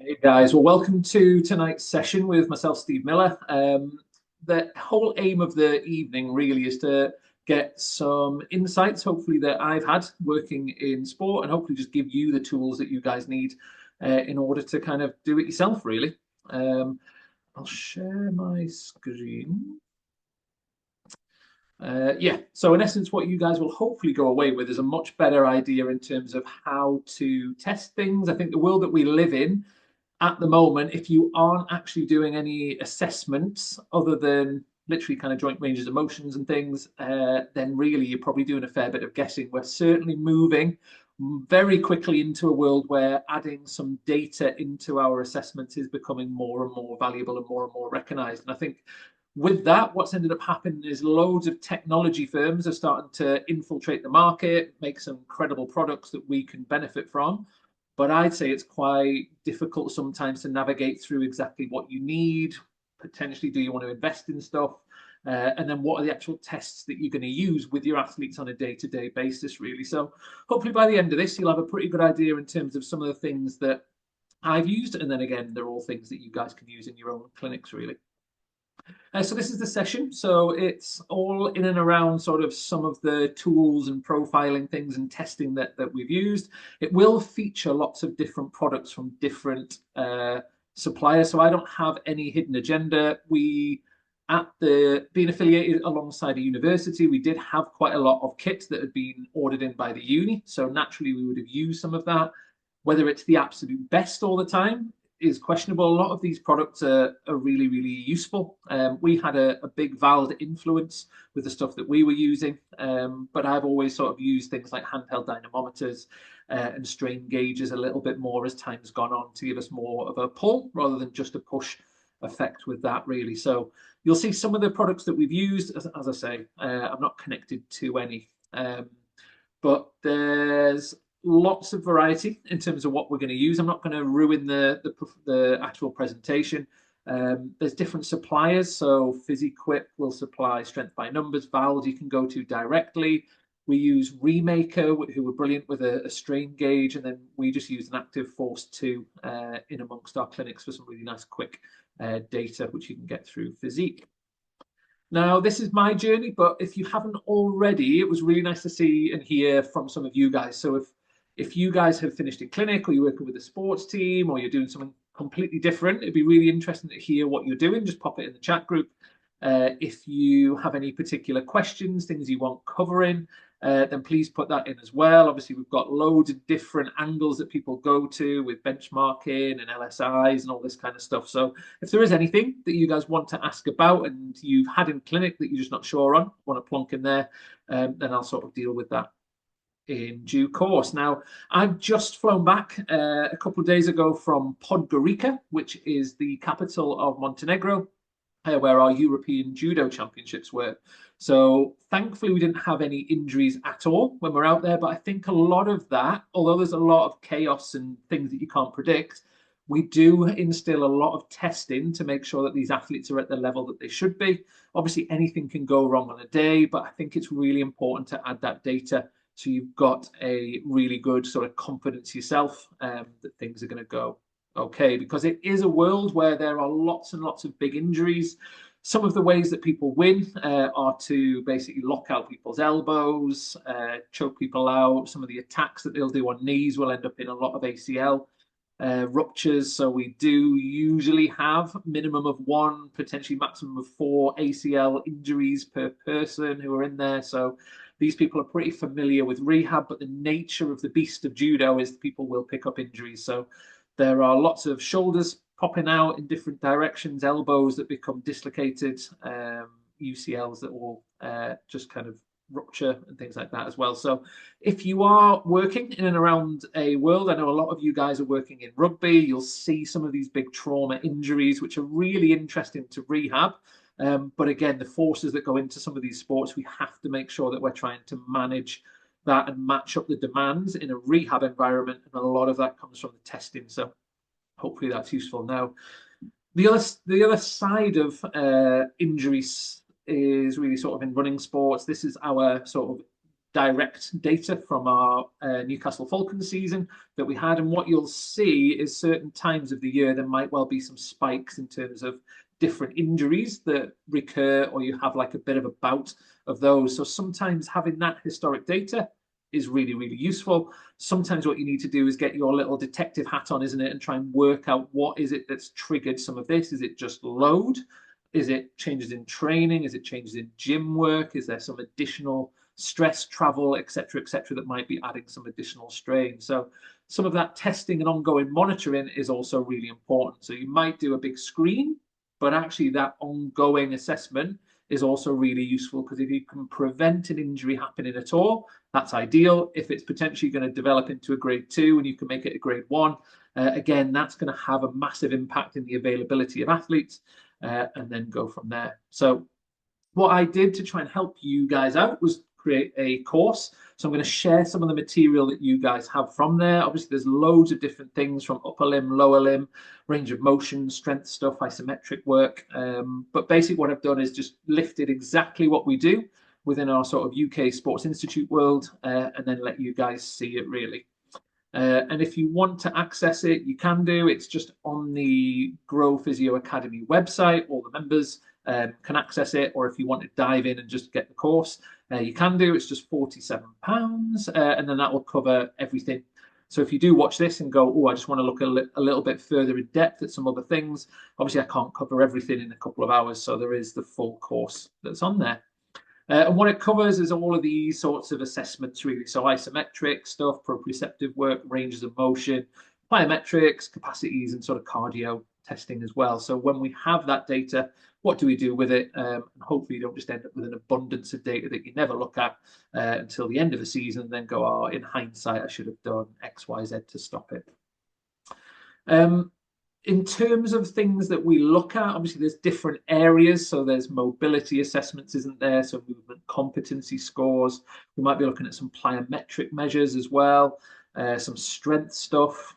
Hey guys, well, welcome to tonight's session with myself, Steve Miller. The whole aim of the evening really is to get some insights, hopefully, that I've had working in sport, and hopefully just give you the tools that you guys need in order to kind of do it yourself, really. I'll share my screen. Yeah, so in essence, what you guys will hopefully go away with is a much better idea in terms of how to test things. I think the world that we live in at the moment, if you aren't actually doing any assessments other than literally kind of joint ranges of motions and things, then really you're probably doing a fair bit of guessing. We're certainly moving very quickly into a world where adding some data into our assessments is becoming more and more valuable and more recognized. And I think with that, what's ended up happening is loads of technology firms are starting to infiltrate the market, make some credible products that we can benefit from. But I'd say it's quite difficult sometimes to navigate through exactly what you need. Potentially, do you want to invest in stuff? And then what are the actual tests that you're going to use with your athletes on a day-to-day basis, really? So hopefully by the end of this, you'll have a pretty good idea in terms of some of the things that I've used. And then again, they're all things that you guys can use in your own clinics, really. So this is the session. So it's all in and around sort of some of the tools and profiling things and testing that we've used. It will feature lots of different products from different suppliers. So I don't have any hidden agenda. Being affiliated alongside a university, we did have quite a lot of kits that had been ordered in by the uni. So naturally, we would have used some of that. Whether it's the absolute best all the time is questionable. A lot of these products are really, really useful. We had a big valid influence with the stuff that we were using, but I've always sort of used things like handheld dynamometers and strain gauges a little bit more as time's gone on to give us more of a pull rather than just a push effect with that, really. So you'll see some of the products that we've used. As I say, I'm not connected to any, but there's lots of variety in terms of what we're going to use. I'm not going to ruin the actual presentation. There's different suppliers. So PhysiQuip will supply strength by numbers. Valves you can go to directly. We use Remaker, who were brilliant with a strain gauge, and then we just use an Active Force 2 in amongst our clinics for some really nice quick data, which you can get through Physique. Now, this is my journey, but if you haven't already, it was really nice to see and hear from some of you guys. So if you guys have finished in clinic or you're working with a sports team or you're doing something completely different, it'd be really interesting to hear what you're doing. Just pop it in the chat group. If you have any particular questions, things you want covering, then please put that in as well. Obviously, we've got loads of different angles that people go to with benchmarking and LSIs and all this kind of stuff. So if there is anything that you guys want to ask about and you've had in clinic that you're just not sure on, want to plonk in there, then I'll sort of deal with that in due course. Now, I've just flown back a couple of days ago from Podgorica, which is the capital of Montenegro, where our European Judo Championships were. So thankfully, we didn't have any injuries at all when we're out there. But I think a lot of that, although there's a lot of chaos and things that you can't predict, we do instill a lot of testing to make sure that these athletes are at the level that they should be. Obviously, anything can go wrong on a day, but I think it's really important to add that data so you've got a really good sort of confidence yourself that things are going to go okay, because it is a world where there are lots and lots of big injuries. Some of the ways that people win are to basically lock out people's elbows, choke people out. Some of the attacks that they'll do on knees will end up in a lot of ACL ruptures. So we do usually have minimum of 1, potentially maximum of 4 ACL injuries per person who are in there. So these people are pretty familiar with rehab, but the nature of the beast of judo is people will pick up injuries. So there are lots of shoulders popping out in different directions, elbows that become dislocated, UCLs that will just kind of rupture and things like that as well. So if you are working in and around a world, I know a lot of you guys are working in rugby, you'll see some of these big trauma injuries, which are really interesting to rehab. But again, the forces that go into some of these sports, we have to make sure that we're trying to manage that and match up the demands in a rehab environment. And a lot of that comes from the testing. So hopefully that's useful. Now, the other side of injuries is really sort of in running sports. This is our sort of direct data from our Newcastle Falcons season that we had. And what you'll see is certain times of the year, there might well be some spikes in terms of different injuries that recur, or you have like a bit of a bout of those. So sometimes having that historic data is really, really useful. Sometimes what you need to do is get your little detective hat on, isn't it? And try and work out what is it that's triggered some of this. Is it just load? Is it changes in training? Is it changes in gym work? Is there some additional stress, travel, etc., etc., that might be adding some additional strain? So some of that testing and ongoing monitoring is also really important. So you might do a big screen, but actually that ongoing assessment is also really useful, because if you can prevent an injury happening at all, that's ideal. If it's potentially going to develop into a grade 2 and you can make it a grade 1, again, that's going to have a massive impact in the availability of athletes, and then go from there. So what I did to try and help you guys out was create a course. So I'm going to share some of the material that you guys have from there. Obviously, there's loads of different things, from upper limb, lower limb, range of motion, strength stuff, isometric work. But basically what I've done is just lifted exactly what we do within our sort of UK Sports Institute world, and then let you guys see it really. And if you want to access it, you can do. It's just on the Grow Physio Academy website. All the members can access it, or if you want to dive in and just get the course, you can do. It's just £47, and then that will cover everything. So if you do watch this and go, oh, I just want to look a little bit further in depth at some other things, obviously I can't cover everything in a couple of hours, so there is the full course that's on there. And what it covers is all of these sorts of assessments, really. So isometric stuff, proprioceptive work, ranges of motion, plyometrics, capacities, and sort of cardio testing as well. So when we have that data, what do we do with it? And hopefully you don't just end up with an abundance of data that you never look at until the end of the season and then go, oh, in hindsight, I should have done X, Y, Z to stop it. In terms of things that we look at, obviously there's different areas. So there's mobility assessments, isn't there? So movement competency scores. We might be looking at some plyometric measures as well, some strength stuff,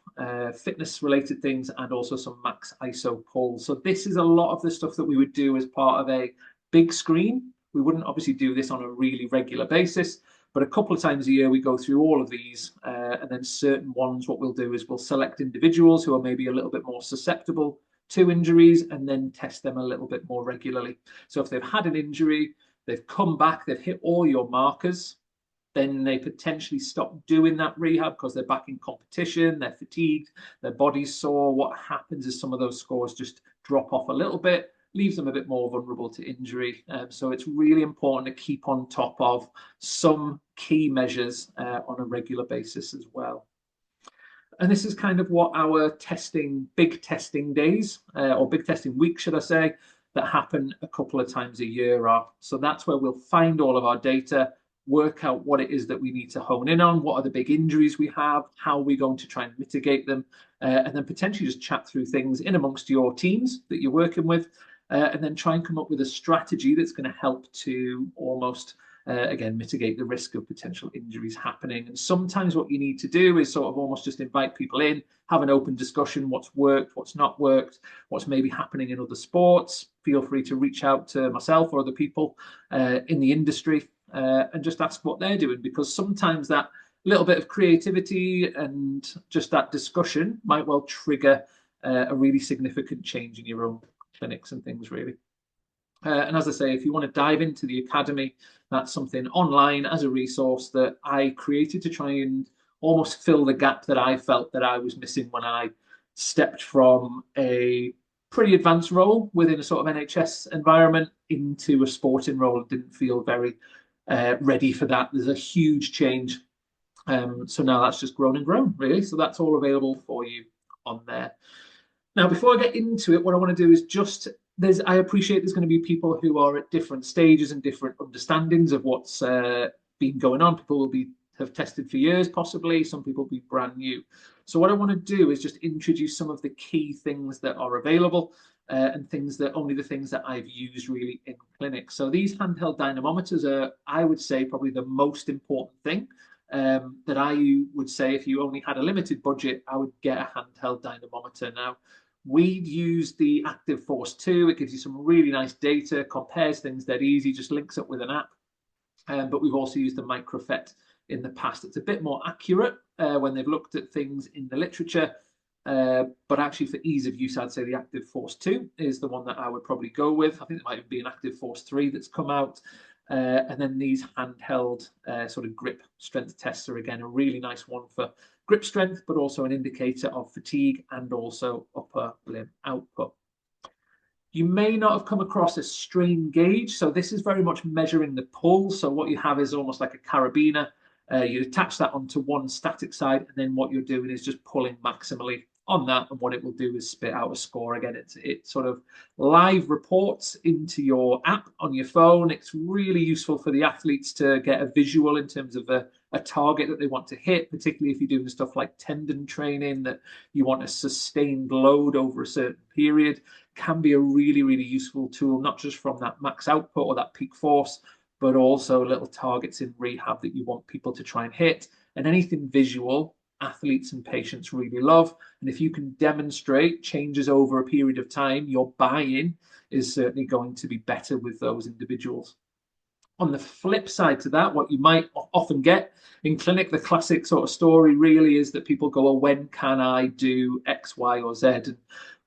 fitness related things, and also some max ISO pulls. So this is a lot of the stuff that we would do as part of a big screen. We wouldn't obviously do this on a really regular basis, but a couple of times a year we go through all of these, and then certain ones, what we'll do is we'll select individuals who are maybe a little bit more susceptible to injuries and then test them a little bit more regularly. So if they've had an injury, they've come back, they've hit all your markers, then they potentially stop doing that rehab because they're back in competition, they're fatigued, their body's sore. What happens is some of those scores just drop off a little bit, leaves them a bit more vulnerable to injury. So it's really important to keep on top of some key measures on a regular basis as well. And this is kind of what our big testing days, or big testing weeks, should I say, that happen a couple of times a year are. So that's where we'll find all of our data, work out what it is that we need to hone in on, what are the big injuries we have, how are we going to try and mitigate them, and then potentially just chat through things in amongst your teams that you're working with, and then try and come up with a strategy that's going to help to almost, again, mitigate the risk of potential injuries happening. And sometimes what you need to do is sort of almost just invite people in, have an open discussion, what's worked, what's not worked, what's maybe happening in other sports. Feel free to reach out to myself or other people in the industry, and just ask what they're doing, because sometimes that little bit of creativity and just that discussion might well trigger a really significant change in your own clinics and things, really. And as I say, if you want to dive into the academy, that's something online as a resource that I created to try and almost fill the gap that I felt that I was missing when I stepped from a pretty advanced role within a sort of NHS environment into a sporting role and didn't feel very ready for that. There's a huge change. So now that's just grown and grown, really. So that's all available for you on there. Now, before I get into it, what I want to do is just, I appreciate there's going to be people who are at different stages and different understandings of what's been going on. People will have tested for years, possibly. Some people will be brand new. So what I want to do is just introduce some of the key things that are available, and only the things that I've used really in clinic. So these handheld dynamometers are, I would say, probably the most important thing. That I would say, if you only had a limited budget, I would get a handheld dynamometer. Now, we'd use the Active Force 2. It gives you some really nice data, compares things dead easy, just links up with an app. but we've also used the microfet in the past. It's a bit more accurate when they've looked at things in the literature. But actually, for ease of use, I'd say the Active Force 2 is the one that I would probably go with. I think there might even be an Active Force 3 that's come out. And then these handheld sort of grip strength tests are, again, a really nice one for grip strength, but also an indicator of fatigue and also upper limb output. You may not have come across a strain gauge. So this is very much measuring the pull. So what you have is almost like a carabiner. You attach that onto one static side, and then what you're doing is just pulling maximally on that. And what it will do is spit out a score. Again, it sort of live reports into your app on your phone. It's really useful for the athletes to get a visual in terms of a target that they want to hit, particularly if you're doing stuff like tendon training, that you want a sustained load over a certain period. Can be a really, really useful tool, not just from that max output or that peak force, but also little targets in rehab that you want people to try and hit. And anything visual, athletes and patients really love. And if you can demonstrate changes over a period of time, your buy-in is certainly going to be better with those individuals. On the flip side to that, what you might often get in clinic, the classic sort of story really is that people go, well, when can I do X, Y, or Z? And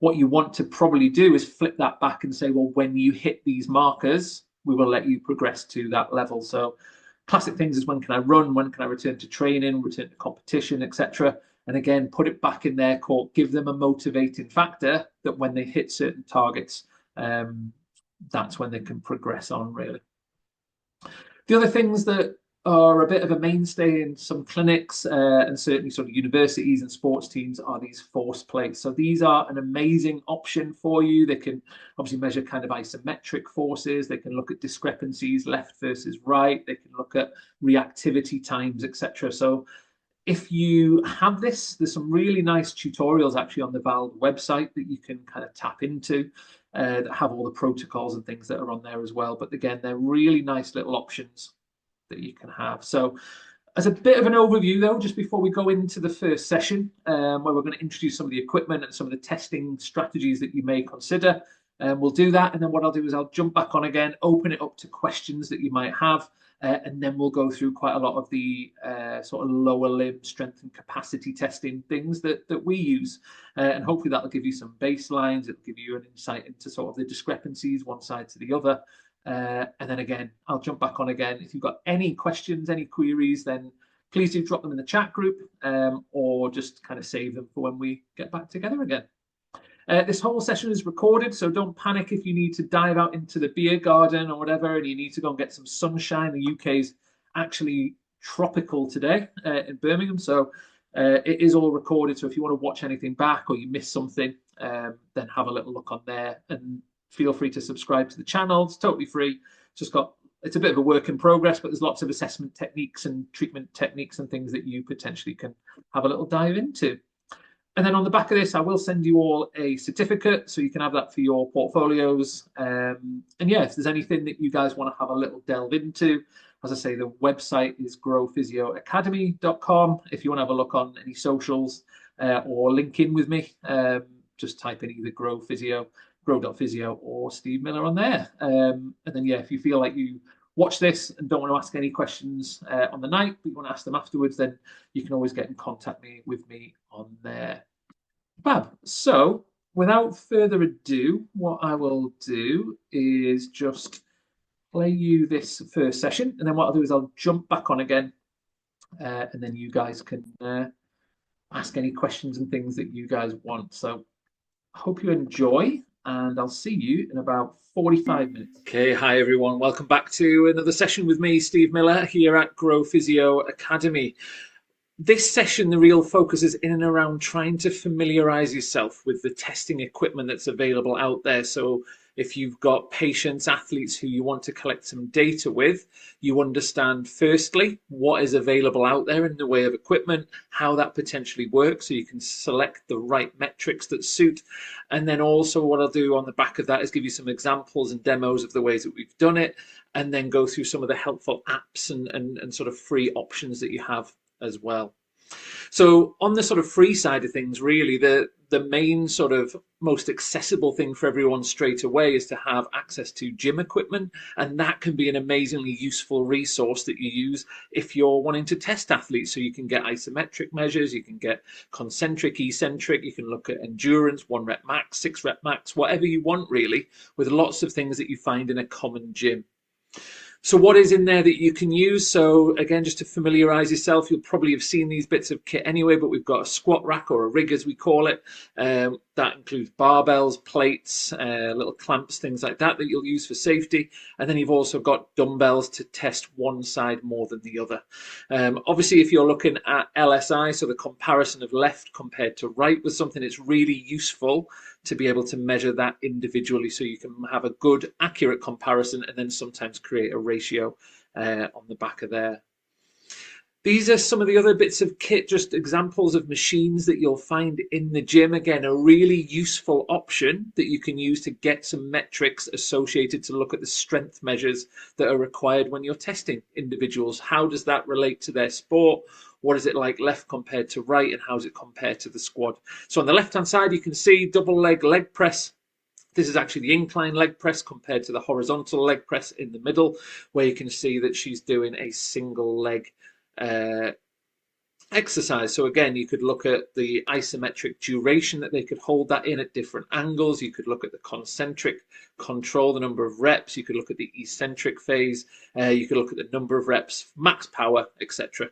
what you want to probably do is flip that back and say, well, when you hit these markers, we will let you progress to that level. So classic things is, when can I run? When can I return to training, return to competition, etc. And again, put it back in their court, give them a motivating factor that when they hit certain targets, that's when they can progress on, really. The other things that are a bit of a mainstay in some clinics and certainly sort of universities and sports teams are these force plates. So these are an amazing option for you. They can obviously measure kind of isometric forces. They can look at discrepancies, left versus right. They can look at reactivity times, etc. So if you have this, there's some really nice tutorials actually on the Valve website that you can kind of tap into that have all the protocols and things that are on there as well. But again, they're really nice little options that you can have. So as a bit of an overview though, just before we go into the first session, where we're going to introduce some of the equipment and some of the testing strategies that you may consider, we'll do that. And then what I'll do is I'll jump back on again, open it up to questions that you might have. And then we'll go through quite a lot of the sort of lower limb strength and capacity testing things that we use. And hopefully that'll give you some baselines. It'll give you an insight into sort of the discrepancies one side to the other. And then again, I'll jump back on again. If you've got any questions, any queries, then please do drop them in the chat group or just kind of save them for when we get back together again. This whole session is recorded, so don't panic if you need to dive out into the beer garden or whatever and you need to go and get some sunshine. The UK's actually tropical today in Birmingham, so it is all recorded. So if you want to watch anything back or you miss something, then have a little look on there and feel free to subscribe to the channel. It's totally free. It's a bit of a work in progress, but there's lots of assessment techniques and treatment techniques and things that you potentially can have a little dive into. And then on the back of this, I will send you all a certificate so you can have that for your portfolios. And yeah, if there's anything that you guys want to have a little delve into, as I say, the website is growphysioacademy.com. If you want to have a look on any socials or link in with me, just type in either grow.physio or Steve Miller on there. And then, yeah, if you feel like you watch this and don't want to ask any questions on the night, but you want to ask them afterwards, then you can always get in contact with me on there. Fab. So without further ado, what I will do is just play you this first session, and then what I'll do is I'll jump back on again, and then you guys can ask any questions and things that you guys want. So I hope you enjoy, and I'll see you in about 45 minutes. Okay, hi everyone. Welcome back to another session with me, Steve Miller, here at Grow Physio Academy. This session, the real focus is in and around trying to familiarize yourself with the testing equipment that's available out there. So if you've got patients, athletes who you want to collect some data with, you understand firstly what is available out there in the way of equipment, how that potentially works, so you can select the right metrics that suit. And then also what I'll do on the back of that is give you some examples and demos of the ways that we've done it, and then go through some of the helpful apps and sort of free options that you have as well. So on the sort of free side of things, really, the the main sort of most accessible thing for everyone straight away is to have access to gym equipment, and that can be an amazingly useful resource that you use if you're wanting to test athletes. So you can get isometric measures, you can get concentric, eccentric, you can look at endurance, 1 rep max, 6 rep max, whatever you want really, with lots of things that you find in a common gym. So what is in there that you can use? So again, just to familiarize yourself, you'll probably have seen these bits of kit anyway, but we've got a squat rack, or a rig as we call it. That includes barbells, plates, little clamps, things like that you'll use for safety. And then you've also got dumbbells to test one side more than the other. Obviously, if you're looking at LSI, so the comparison of left compared to right with something, it's really useful to be able to measure that individually, so you can have a good, accurate comparison, and then sometimes create a ratio on the back of there. These are some of the other bits of kit, just examples of machines that you'll find in the gym. Again, a really useful option that you can use to get some metrics associated to look at the strength measures that are required when you're testing individuals. How does that relate to their sport? What is it like left compared to right, and how does it compare to the squad? So on the left-hand side, you can see double leg press. This is actually the incline leg press compared to the horizontal leg press in the middle, where you can see that she's doing a single leg exercise. So again, you could look at the isometric duration that they could hold that in at different angles. You could look at the concentric control, the number of reps. You could look at the eccentric phase. You could look at the number of reps, max power, etc.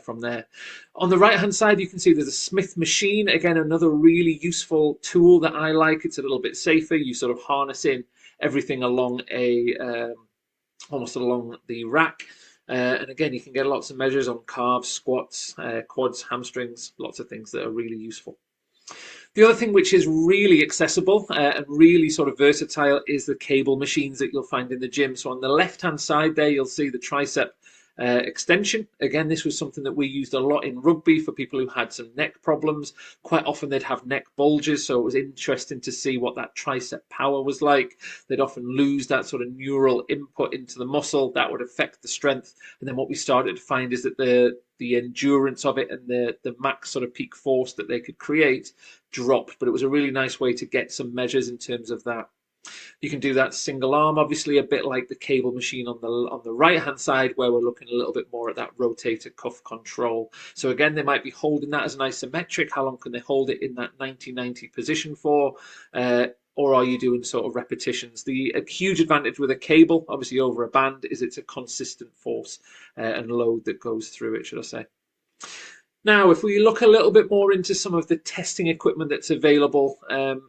From there. On the right hand side, you can see there's a Smith machine. Again, another really useful tool that I like. It's a little bit safer. You sort of harness in everything along almost along the rack. And again, you can get lots of measures on calves, squats, quads, hamstrings, lots of things that are really useful. The other thing which is really accessible and really sort of versatile is the cable machines that you'll find in the gym. So on the left-hand side there, you'll see the tricep extension. Again, this was something that we used a lot in rugby for people who had some neck problems. Quite often they'd have neck bulges, so it was interesting to see what that tricep power was like. They'd often lose that sort of neural input into the muscle. That would affect the strength. And then what we started to find is that the endurance of it and the max sort of peak force that they could create dropped. But it was a really nice way to get some measures in terms of that. You can do that single arm, obviously, a bit like the cable machine on the right hand side, where we're looking a little bit more at that rotator cuff control. So again, they might be holding that as an isometric. How long can they hold it in that 90-90 position for? Or are you doing sort of repetitions? The huge advantage with a cable, obviously over a band, is it's a consistent force and load that goes through it, should I say. Now, if we look a little bit more into some of the testing equipment that's available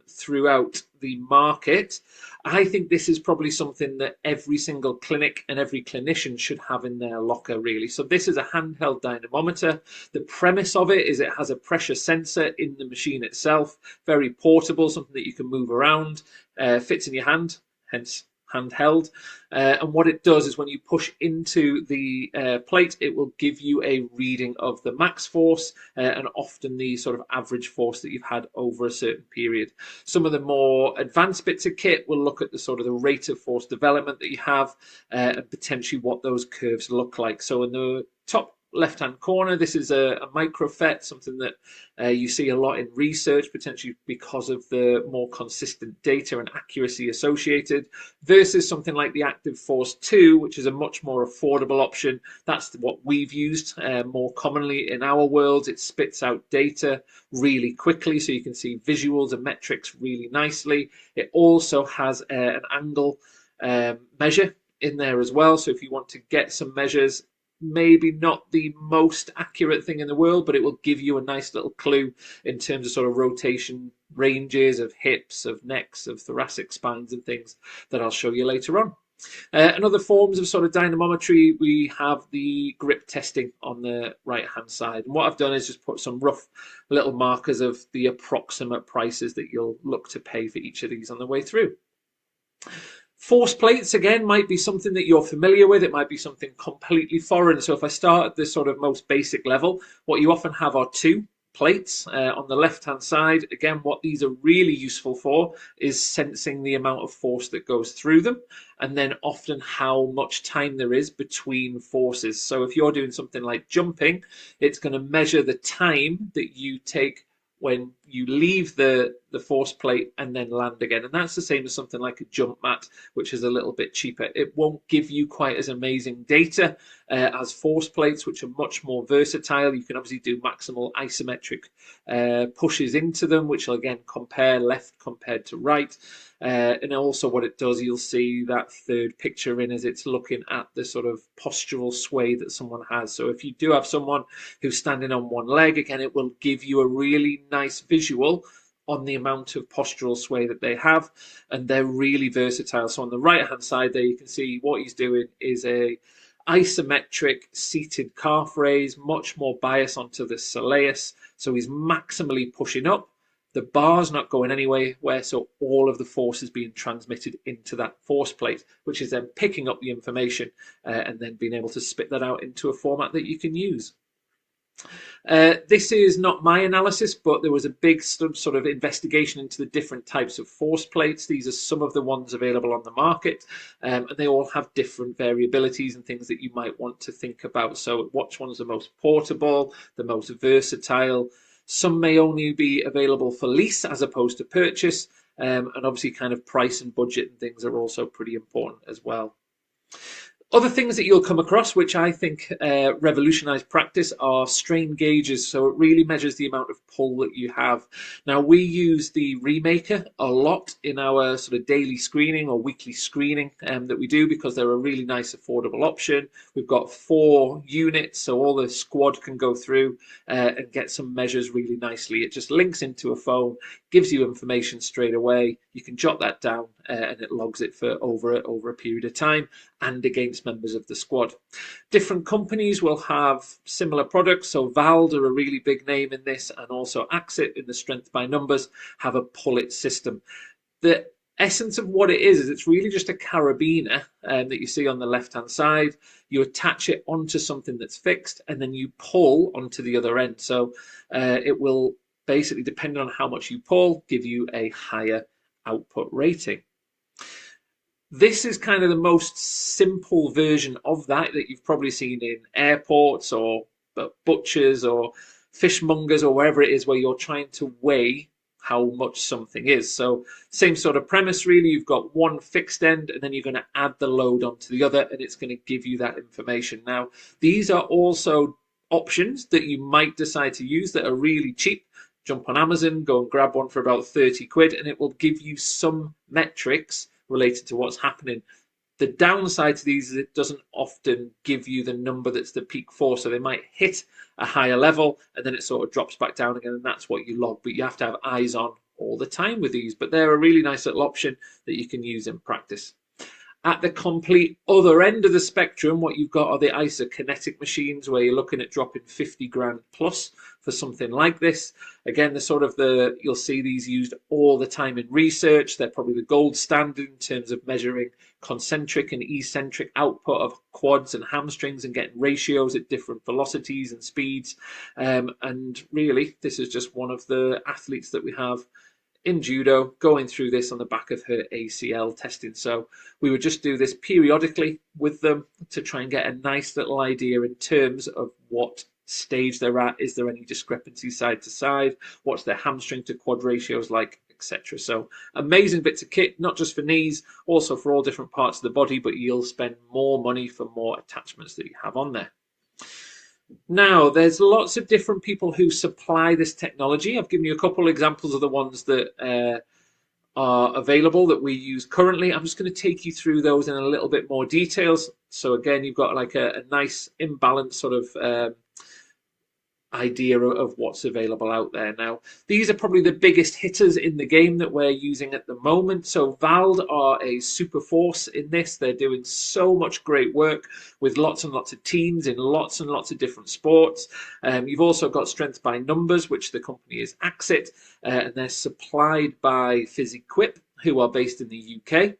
throughout the market, I think this is probably something that every single clinic and every clinician should have in their locker, really. So this is a handheld dynamometer. The premise of it is it has a pressure sensor in the machine itself, very portable, something that you can move around, fits in your hand, hence handheld. And what it does is when you push into the plate, it will give you a reading of the max force and often the sort of average force that you've had over a certain period. Some of the more advanced bits of kit will look at the sort of the rate of force development that you have and potentially what those curves look like. So in the top left-hand corner, this is a microfet, something that you see a lot in research, potentially because of the more consistent data and accuracy associated, versus something like the Active Force 2, which is a much more affordable option. That's what we've used more commonly in our world. It spits out data really quickly, so you can see visuals and metrics really nicely. It also has an angle measure in there as well, so if you want to get some measures, maybe not the most accurate thing in the world, but it will give you a nice little clue in terms of sort of rotation ranges of hips, of necks, of thoracic spines and things that I'll show you later on. And other forms of sort of dynamometry, we have the grip testing on the right hand side. And what I've done is just put some rough little markers of the approximate prices that you'll look to pay for each of these on the way through. Force plates, again, might be something that you're familiar with. It might be something completely foreign. So if I start at the sort of most basic level, what you often have are two plates on the left-hand side. Again, what these are really useful for is sensing the amount of force that goes through them, and then often how much time there is between forces. So if you're doing something like jumping, it's going to measure the time that you take when you leave the force plate and then land again. And that's the same as something like a jump mat, which is a little bit cheaper. It won't give you quite as amazing data as force plates, which are much more versatile. You can obviously do maximal isometric pushes into them, which will again compare left compared to right. And also what it does, you'll see that third picture in as it's looking at the sort of postural sway that someone has. So if you do have someone who's standing on one leg, again, it will give you a really nice visual on the amount of postural sway that they have, and they're really versatile. So on the right hand side there, you can see what he's doing is a isometric seated calf raise, much more bias onto the soleus. So he's maximally pushing up. The bar's not going anywhere, so all of the force is being transmitted into that force plate, which is then picking up the information and then being able to spit that out into a format that you can use. This is not my analysis, but there was a big sort of investigation into the different types of force plates. These are some of the ones available on the market, and they all have different variabilities and things that you might want to think about. So which one's the most portable, the most versatile? Some may only be available for lease as opposed to purchase, and obviously kind of price and budget and things are also pretty important as well. Other things that you'll come across, which I think revolutionize practice, are strain gauges. So it really measures the amount of pull that you have. Now, we use the Remaker a lot in our sort of daily screening or weekly screening that we do, because they're a really nice, affordable option. We've got 4 units, so all the squad can go through and get some measures really nicely. It just links into a phone, gives you information straight away. You can jot that down and it logs it for over a period of time and against members of the squad. Different companies will have similar products. So Vald are a really big name in this, and also Axit in the strength by numbers have a pull-it system. The essence of what it is it's really just a carabiner that you see on the left-hand side. You attach it onto something that's fixed, and then you pull onto the other end. So it will basically, depending on how much you pull, give you a higher output rating. This is kind of the most simple version of that you've probably seen in airports or butchers or fishmongers or wherever it is where you're trying to weigh how much something is. So same sort of premise really. You've got one fixed end and then you're going to add the load onto the other, and it's going to give you that information. Now, these are also options that you might decide to use that are really cheap. Jump on Amazon, go and grab one for about 30 quid, and it will give you some metrics related to what's happening. The downside to these is it doesn't often give you the number that's the peak force. So they might hit a higher level and then it sort of drops back down again, and that's what you log. But you have to have eyes on all the time with these. But they're a really nice little option that you can use in practice. At the complete other end of the spectrum, what you've got are the isokinetic machines, where you're looking at dropping 50 grand plus for something like this. Again, you'll see these used all the time in research. They're probably the gold standard in terms of measuring concentric and eccentric output of quads and hamstrings and getting ratios at different velocities and speeds. And really, this is just one of the athletes that we have in judo going through this on the back of her ACL testing. So we would just do this periodically with them to try and get a nice little idea in terms of what stage they're at. Is there any discrepancy side to side? What's their hamstring to quad ratios like, etc. So amazing bits of kit, not just for knees, also for all different parts of the body, but you'll spend more money for more attachments that you have on there. Now, there's lots of different people who supply this technology. I've given you a couple of examples of the ones that are available that we use currently. I'm just going to take you through those in a little bit more details. So again, you've got like a nice imbalanced sort of idea of what's available out there now. These are probably the biggest hitters in the game that we're using at the moment. So Vald are a super force in this. They're doing so much great work with lots and lots of teams in lots and lots of different sports. You've also got Strength by Numbers, which the company is Axit, and they're supplied by PhysiQuip, who are based in the UK.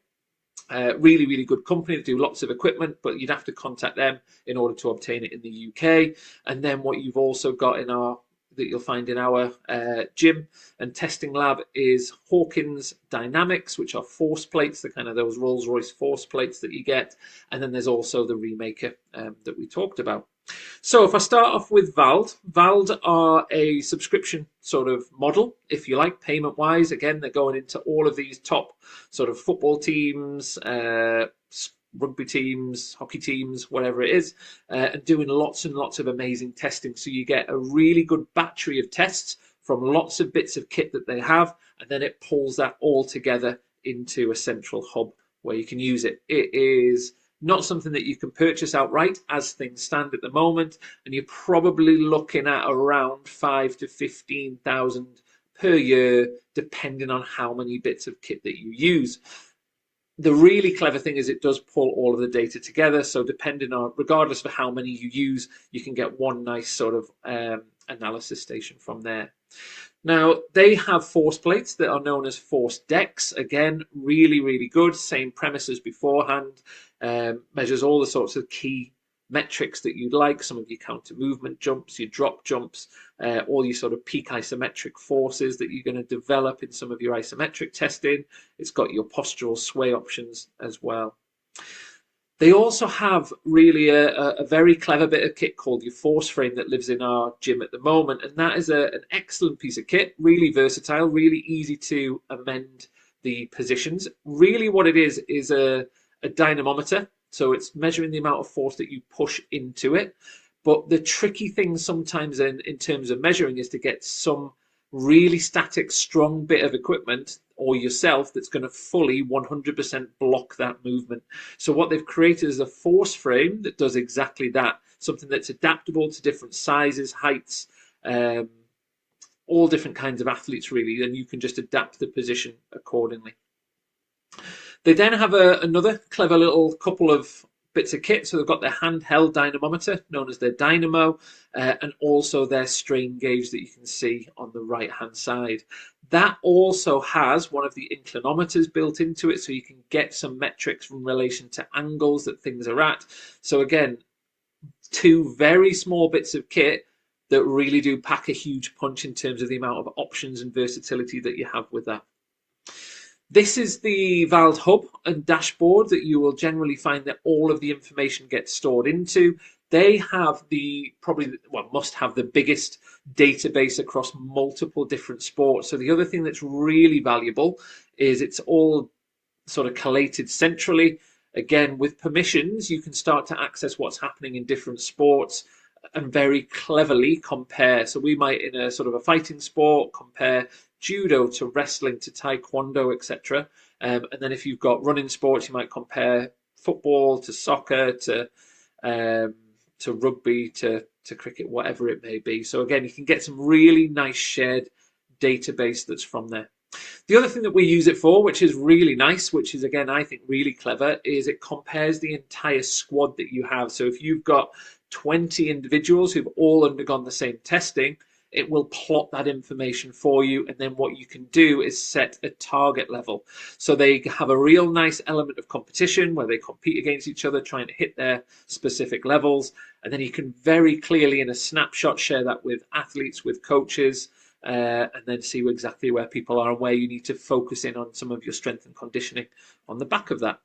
Really, really good company that do lots of equipment, but you'd have to contact them in order to obtain it in the UK. And then what you've also got that you'll find in our gym and testing lab is Hawkins Dynamics, which are force plates, the kind of those Rolls-Royce force plates that you get. And then there's also the Remaker that we talked about. So if I start off with Vald are a subscription sort of model, if you like, payment wise. Again, they're going into all of these top sort of football teams, rugby teams, hockey teams, whatever it is, and doing lots and lots of amazing testing. So you get a really good battery of tests from lots of bits of kit that they have, and then it pulls that all together into a central hub where you can use it. It is not something that you can purchase outright as things stand at the moment, and you're probably looking at around 5 to 15,000 per year, depending on how many bits of kit that you use. The really clever thing is it does pull all of the data together, so depending on, regardless of how many you use, you can get one nice sort of analysis station from there. Now, they have force plates that are known as force decks. Again, really, really good. Same premise as beforehand. Measures all the sorts of key metrics that you'd like. Some of your counter movement jumps, your drop jumps, all your sort of peak isometric forces that you're going to develop in some of your isometric testing. It's got your postural sway options as well. They also have really a very clever bit of kit called your force frame that lives in our gym at the moment. And that is an excellent piece of kit, really versatile, really easy to amend the positions. Really what it is a dynamometer. So it's measuring the amount of force that you push into it. But the tricky thing sometimes in terms of measuring is to get some really static, strong bit of equipment or yourself that's going to fully 100% block that movement. So what they've created is a force frame that does exactly that, something that's adaptable to different sizes, heights, all different kinds of athletes really, and you can just adapt the position accordingly. They then have another clever little couple of bits of kit. So they've got their handheld dynamometer, known as their Dynamo, and also their strain gauge that you can see on the right-hand side. That also has one of the inclinometers built into it, so you can get some metrics in relation to angles that things are at. So again, two very small bits of kit that really do pack a huge punch in terms of the amount of options and versatility that you have with that. This is the Vald hub and dashboard that you will generally find that all of the information gets stored into. They have must have the biggest database across multiple different sports. So the other thing that's really valuable is it's all sort of collated centrally. Again, with permissions, you can start to access what's happening in different sports and very cleverly compare. So we might, in a sort of a fighting sport, compare judo to wrestling to taekwondo, etc. And then if you've got running sports, you might compare football to soccer to rugby to cricket, whatever it may be. So again, you can get some really nice shared database that's from there. The other thing that we use it for, which is really nice, which is again, I think really clever, is it compares the entire squad that you have. So if you've got 20 individuals who've all undergone the same testing, it will plot that information for you. And then what you can do is set a target level. So they have a real nice element of competition where they compete against each other, trying to hit their specific levels. And then you can very clearly in a snapshot share that with athletes, with coaches, and then see exactly where people are and where you need to focus in on some of your strength and conditioning on the back of that.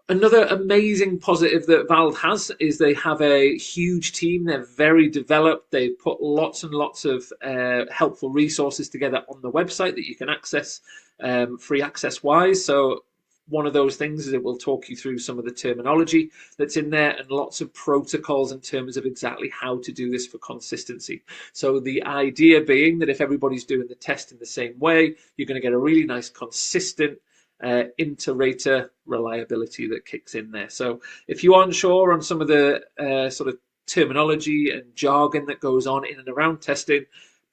Another amazing positive that Vald has is they have a huge team. They're very developed. They put lots and lots of helpful resources together on the website that you can access free access wise. So one of those things is it will talk you through some of the terminology that's in there and lots of protocols in terms of exactly how to do this for consistency. So the idea being that if everybody's doing the test in the same way, you're going to get a really nice consistent inter-rater reliability that kicks in there. So if you aren't sure on some of the sort of terminology and jargon that goes on in and around testing,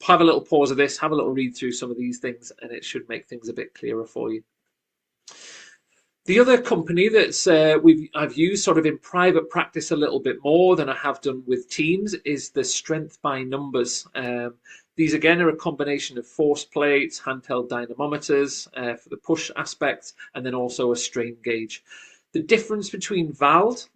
have a little pause of this, have a little read through some of these things, and it should make things a bit clearer for you. The other company that's I've used sort of in private practice a little bit more than I have done with teams is the Strength by Numbers. These again are a combination of force plates, handheld dynamometers for the push aspect, and then also a strain gauge. The difference between Vald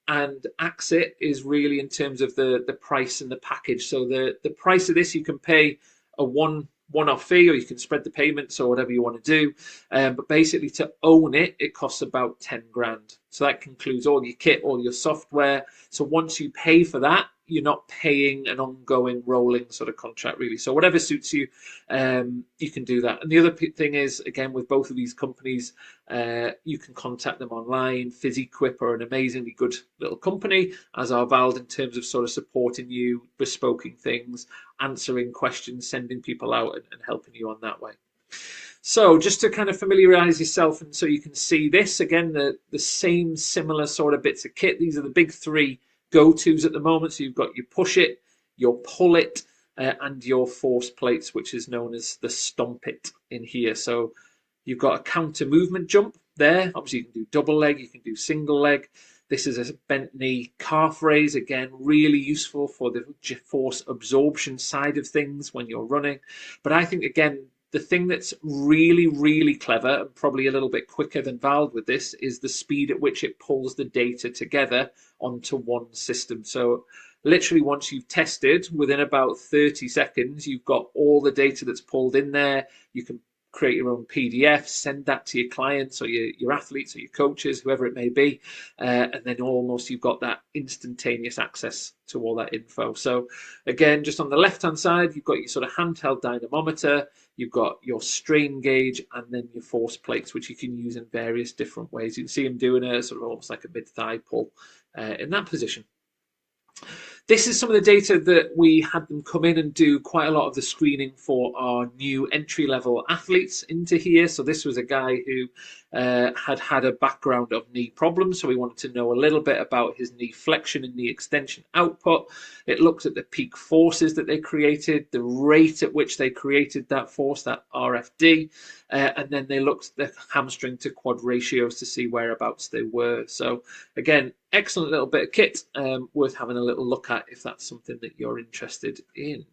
and Axit is really in terms of the price and the package. So the price of this, you can pay a one-off fee, or you can spread the payments or whatever you want to do. But basically to own it, it costs about 10 grand. So that includes all your kit, all your software. So once you pay for that, you're not paying an ongoing rolling sort of contract really. So whatever suits you, you can do that. And the other thing is, again, with both of these companies, you can contact them online. PhysiQuip are an amazingly good little company, as are Vald, in terms of sort of supporting you, bespoking things, answering questions, sending people out and helping you on that way. So just to kind of familiarize yourself, and so you can see this, again, the same similar sort of bits of kit. These are the big three go-tos at the moment. So you've got your push it, your pull it, and your force plates, which is known as the stomp it in here. So you've got a counter movement jump there. Obviously, you can do double leg, you can do single leg. This is a bent knee calf raise, again, really useful for the force absorption side of things when you're running. But I think, again, the thing that's really, really clever and probably a little bit quicker than Vald with this is the speed at which it pulls the data together onto one system. So literally once you've tested, within about 30 seconds, you've got all the data that's pulled in there. You can create your own PDF, send that to your clients or your athletes or your coaches, whoever it may be, and then almost you've got that instantaneous access to all that info. So again, just on the left-hand side, you've got your sort of handheld dynamometer, you've got your strain gauge, and then your force plates, which you can use in various different ways. You can see him doing a sort of almost like a mid-thigh pull in that position. This is some of the data that we had them come in and do quite a lot of the screening for our new entry-level athletes into here. So this was a guy who had a background of knee problems. So we wanted to know a little bit about his knee flexion and knee extension output. It looked at the peak forces that they created, the rate at which they created that force, that RFD. And then they looked at the hamstring to quad ratios to see whereabouts they were. So again, excellent little bit of kit, worth having a little look at if that's something that you're interested in.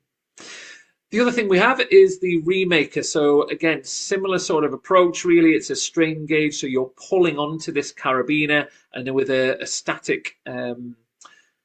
The other thing we have is the Remaker. So again, similar sort of approach really. It's a strain gauge, so you're pulling onto this carabiner, and then with a static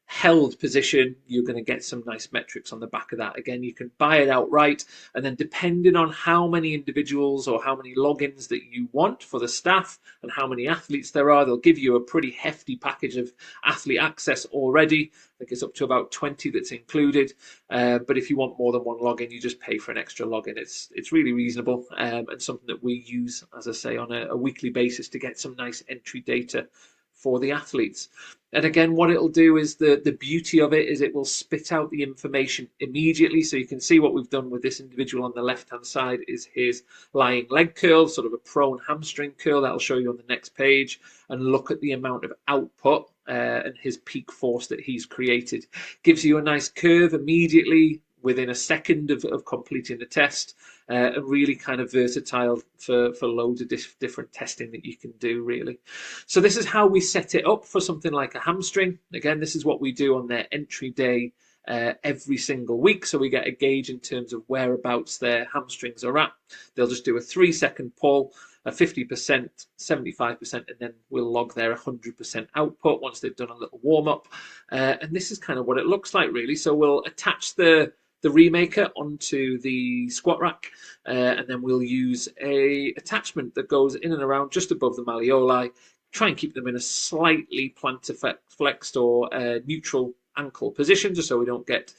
held position, you're going to get some nice metrics on the back of that. Again, you can buy it outright, and then depending on how many individuals or how many logins that you want for the staff and how many athletes there are, they'll give you a pretty hefty package of athlete access already. I think it's up to about 20 that's included. But if you want more than one login, you just pay for an extra login. It's really reasonable, and something that we use, as I say, on a weekly basis to get some nice entry data for the athletes. And again, what it'll do is the beauty of it is it will spit out the information immediately. So you can see what we've done with this individual on the left-hand side is his lying leg curl, sort of a prone hamstring curl. That'll show you on the next page. And look at the amount of output and his peak force that he's created. Gives you a nice curve immediately within a second of completing the test, and really kind of versatile for loads of different testing that you can do, really. So this is how we set it up for something like a hamstring. Again, this is what we do on their entry day every single week. So we get a gauge in terms of whereabouts their hamstrings are at. They'll just do a 3-second pull, a 50%, 75%, and then we'll log their 100% output once they've done a little warm-up. And this is kind of what it looks like, really. So we'll attach the Remaker onto the squat rack, and then we'll use a attachment that goes in and around just above the malleoli. Try and keep them in a slightly plantar flexed or neutral ankle position, just so we don't get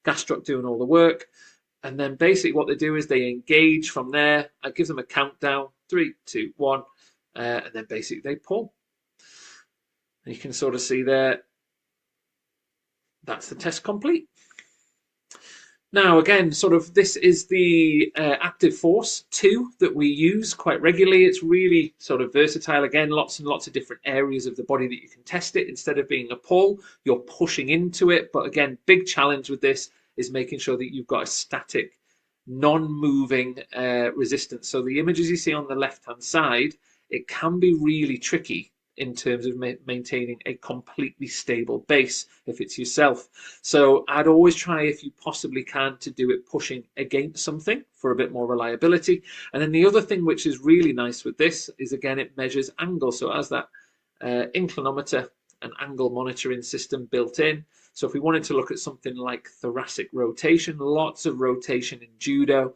gastroc doing all the work. And then basically what they do is they engage from there. I give them a countdown, 3, 2, 1, and then basically they pull. And you can sort of see there, that's the test complete. Now, again, sort of this is the Active Force 2 that we use quite regularly. It's really sort of versatile. Again, lots and lots of different areas of the body that you can test it. Instead of being a pull, you're pushing into it. But again, big challenge with this is making sure that you've got a static, non-moving resistance. So the images you see on the left-hand side, it can be really tricky in terms of maintaining a completely stable base if it's yourself. So I'd always try, if you possibly can, to do it pushing against something for a bit more reliability. And then the other thing which is really nice with this is, again, it measures angle. So it has that inclinometer and angle monitoring system built in. So if we wanted to look at something like thoracic rotation, lots of rotation in judo,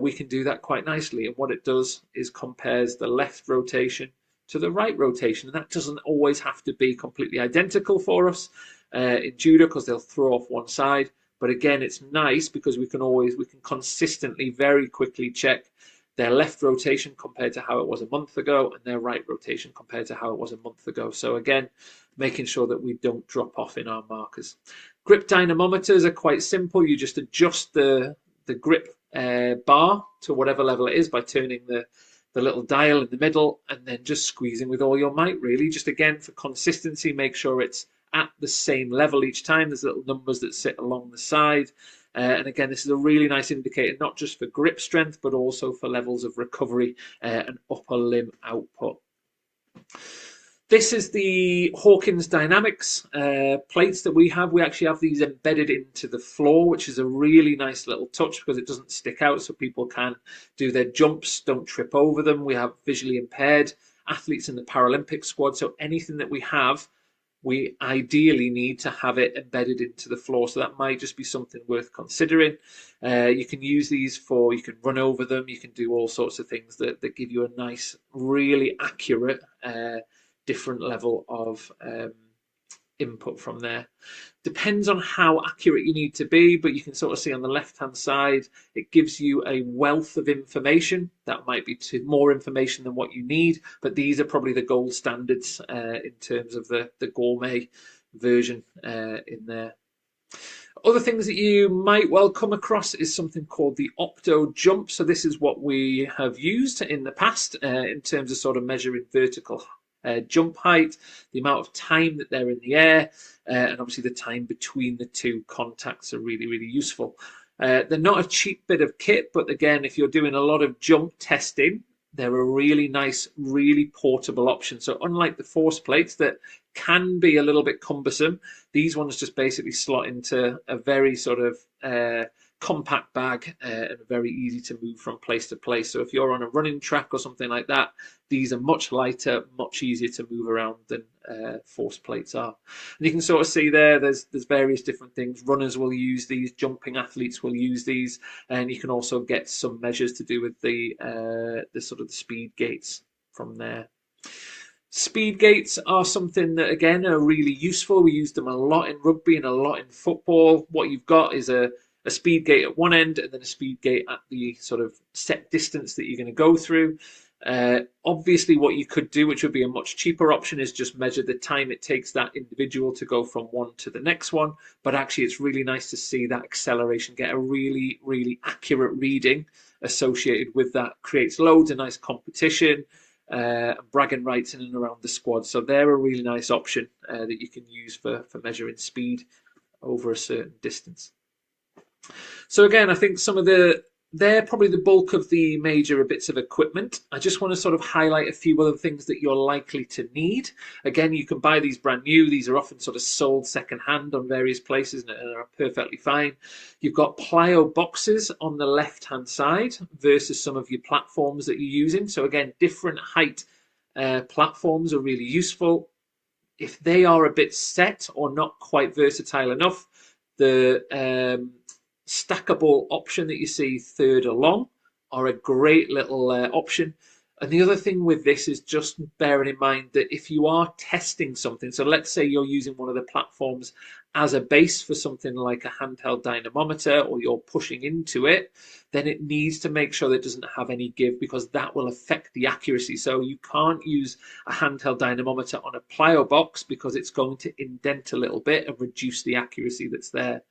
we can do that quite nicely. And what it does is compares the left rotation to the right rotation. And that doesn't always have to be completely identical for us in judo, because they'll throw off one side. But again, it's nice because we can consistently, very quickly check their left rotation compared to how it was a month ago, and their right rotation compared to how it was a month ago. So again, making sure that we don't drop off in our markers. Grip dynamometers are quite simple. You just adjust the grip bar to whatever level it is by turning the little dial in the middle and then just squeezing with all your might, really. Just again, for consistency, make sure it's at the same level each time. There's little numbers that sit along the side. And again, this is a really nice indicator, not just for grip strength, but also for levels of recovery and upper limb output. This is the Hawkins Dynamics plates that we have. We actually have these embedded into the floor, which is a really nice little touch because it doesn't stick out, so people can do their jumps, don't trip over them. We have visually impaired athletes in the Paralympic squad, so anything that we have, we ideally need to have it embedded into the floor. So that might just be something worth considering. You can use these you can run over them. You can do all sorts of things that give you a nice, really accurate, different level of input from there. Depends on how accurate you need to be, but you can sort of see on the left-hand side, it gives you a wealth of information. That might be more information than what you need, but these are probably the gold standards in terms of the gourmet version in there. Other things that you might well come across is something called the Opto Jump. So this is what we have used in the past in terms of sort of measuring vertical jump height, the amount of time that they're in the air, and obviously the time between the two contacts are really, really useful. They're not a cheap bit of kit, but again, if you're doing a lot of jump testing, they're a really nice, really portable option. So unlike the force plates that can be a little bit cumbersome, these ones just basically slot into a very sort of compact bag and very easy to move from place to place. So if you're on a running track or something like that, these are much lighter, much easier to move around than force plates are. And you can sort of see there's various different things. Runners will use these, jumping athletes will use these, and you can also get some measures to do with the sort of the speed gates from there. Speed gates are something that, again, are really useful. We use them a lot in rugby and a lot in football. What you've got is a speed gate at one end and then a speed gate at the sort of set distance that you're going to go through. Obviously, what you could do, which would be a much cheaper option, is just measure the time it takes that individual to go from one to the next one. But actually, it's really nice to see that acceleration, get a really, really accurate reading associated with that. Creates loads of nice competition, bragging rights in and around the squad. So they're a really nice option that you can use for measuring speed over a certain distance. So again, I think they're probably the bulk of the major bits of equipment. I just want to sort of highlight a few other things that you're likely to need. Again, you can buy these brand new. These are often sort of sold secondhand on various places and are perfectly fine. You've got plyo boxes on the left-hand side versus some of your platforms that you're using. So again, different height platforms are really useful. If they are a bit set or not quite versatile enough, the stackable option that you see third along are a great little option. And the other thing with this is just bearing in mind that if you are testing something, so let's say you're using one of the platforms as a base for something like a handheld dynamometer, or you're pushing into it, then it needs to make sure that it doesn't have any give, because that will affect the accuracy. So you can't use a handheld dynamometer on a plyo box because it's going to indent a little bit and reduce the accuracy that's there.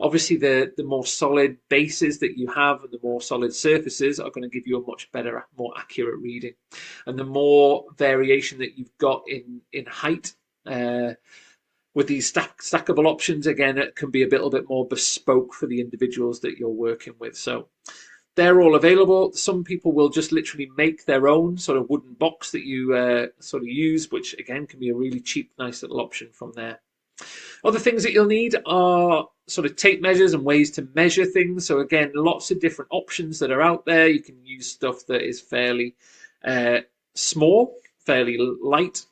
Obviously, the more solid bases that you have and the more solid surfaces are going to give you a much better, more accurate reading. And the more variation that you've got in height, with these stackable options, again, it can be a little bit more bespoke for the individuals that you're working with. So they're all available. Some people will just literally make their own sort of wooden box that you sort of use, which again can be a really cheap, nice little option from there. Other things that you'll need are sort of tape measures and ways to measure things. So again, lots of different options that are out there. You can use stuff that is fairly small, fairly light,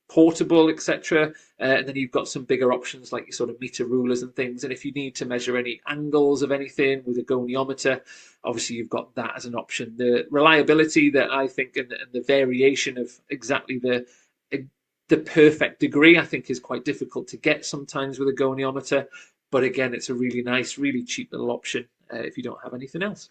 portable, etc. And then you've got some bigger options like your sort of meter rulers and things. And if you need to measure any angles of anything with a goniometer, obviously you've got that as an option. The reliability that I think and the variation of exactly the perfect degree, I think, is quite difficult to get sometimes with a goniometer. But again, it's a really nice, really cheap little option if you don't have anything else.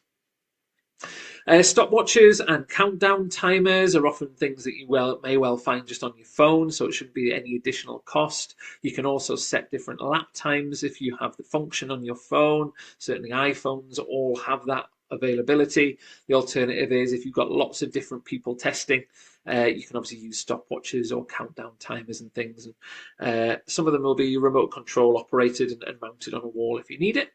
Stopwatches and countdown timers are often things that you may well find just on your phone, so it shouldn't be any additional cost. You can also set different lap times if you have the function on your phone. Certainly iPhones all have that availability. The alternative is if you've got lots of different people testing, you can obviously use stopwatches or countdown timers and things. And some of them will be remote control operated and mounted on a wall if you need it.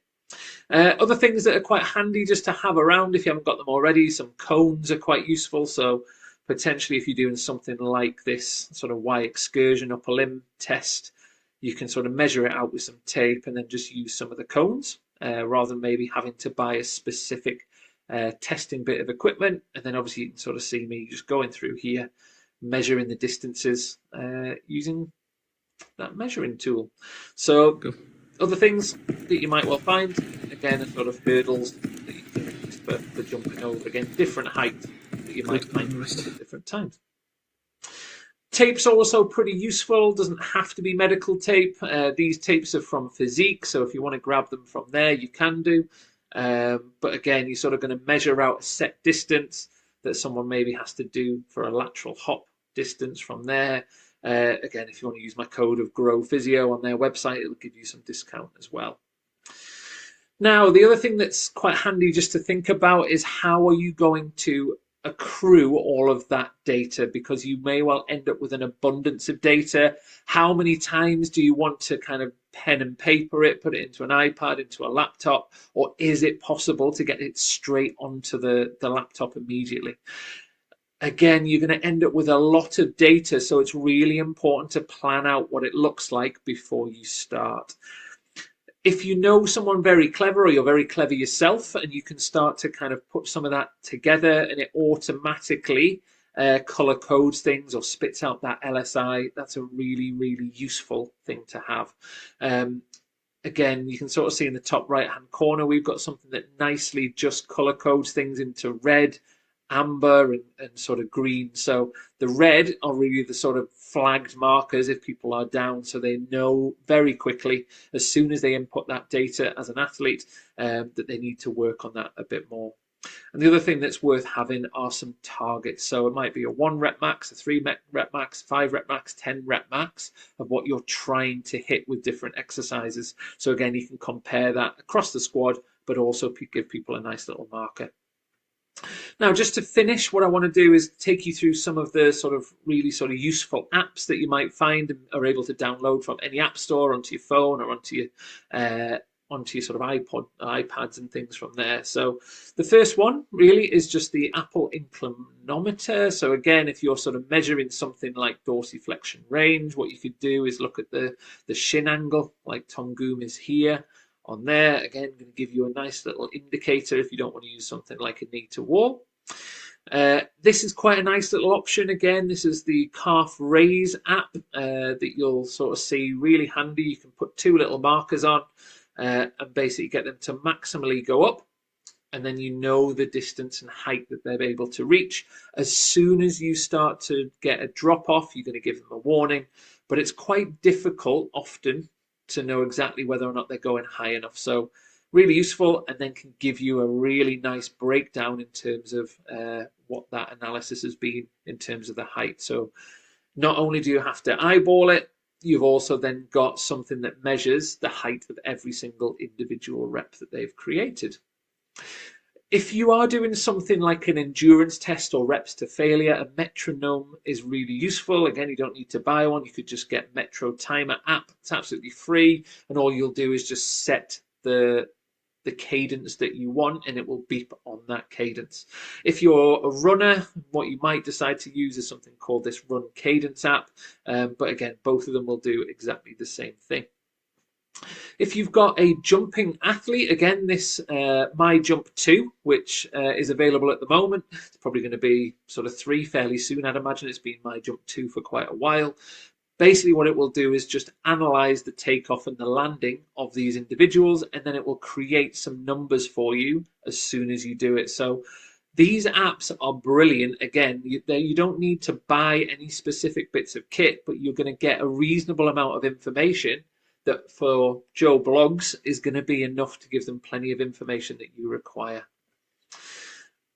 Other things that are quite handy just to have around if you haven't got them already, some cones are quite useful. So potentially if you're doing something like this sort of Y excursion upper limb test, you can sort of measure it out with some tape and then just use some of the cones rather than maybe having to buy a specific testing bit of equipment. And then obviously you can sort of see me just going through here, measuring the distances using that measuring tool. So cool. Other things that you might well find, again, are sort of hurdles that you can use for jumping over. Again, different heights that you might find at different times. Tape's also pretty useful, doesn't have to be medical tape. These tapes are from Physique, so if you want to grab them from there, you can do. But again, you're sort of going to measure out a set distance that someone maybe has to do for a lateral hop distance from there. Again, if you want to use my code of Grow Physio on their website, it'll give you some discount as well. Now, the other thing that's quite handy just to think about is how are you going to accrue all of that data, because you may well end up with an abundance of data. How many times do you want to kind of pen and paper it, put it into an iPad, into a laptop, or is it possible to get it straight onto the laptop immediately? Again, you're going to end up with a lot of data, so it's really important to plan out what it looks like before you start. If you know someone very clever or you're very clever yourself and you can start to kind of put some of that together and it automatically color codes things or spits out that LSI, that's a really, really useful thing to have. Again, you can sort of see in the top right-hand corner, we've got something that nicely just color codes things into red, amber and sort of green. So the red are really the sort of flagged markers if people are down, so they know very quickly as soon as they input that data as an athlete that they need to work on that a bit more. And the other thing that's worth having are some targets. So it might be a 1 rep max, a 3 rep max, 5 rep max, 10 rep max of what you're trying to hit with different exercises. So again, you can compare that across the squad, but also give people a nice little marker. Now, just to finish, what I want to do is take you through some of the really useful apps that you might find and are able to download from any app store onto your phone or onto your sort of iPads and things from there. So the first one really is just the Apple inclinometer. So again, if you're sort of measuring something like dorsiflexion range, what you could do is look at the shin angle, like Tom Goom is here. On there, again, going to give you a nice little indicator if you don't want to use something like a knee to wall. This is quite a nice little option. Again, this is the calf raise app that you'll sort of see really handy. You can put 2 little markers on and basically get them to maximally go up. And then you know the distance and height that they're able to reach. As soon as you start to get a drop off, you're going to give them a warning. But it's quite difficult often to know exactly whether or not they're going high enough. So really useful, and then can give you a really nice breakdown in terms of what that analysis has been in terms of the height. So not only do you have to eyeball it, you've also then got something that measures the height of every single individual rep that they've created. If you are doing something like an endurance test or reps to failure, a metronome is really useful. Again, you don't need to buy one. You could just get Metro Timer app. It's absolutely free. And all you'll do is just set the cadence that you want and it will beep on that cadence. If you're a runner, what you might decide to use is something called this Run Cadence app. But again, both of them will do exactly the same thing. If you've got a jumping athlete, again, this My Jump 2, which is available at the moment, it's probably going to be sort of 3 fairly soon. I'd imagine it's been My Jump 2 for quite a while. Basically, what it will do is just analyze the takeoff and the landing of these individuals, and then it will create some numbers for you as soon as you do it. So these apps are brilliant. Again, you don't need to buy any specific bits of kit, but you're going to get a reasonable amount of information that for Joe Blogs is going to be enough to give them plenty of information that you require.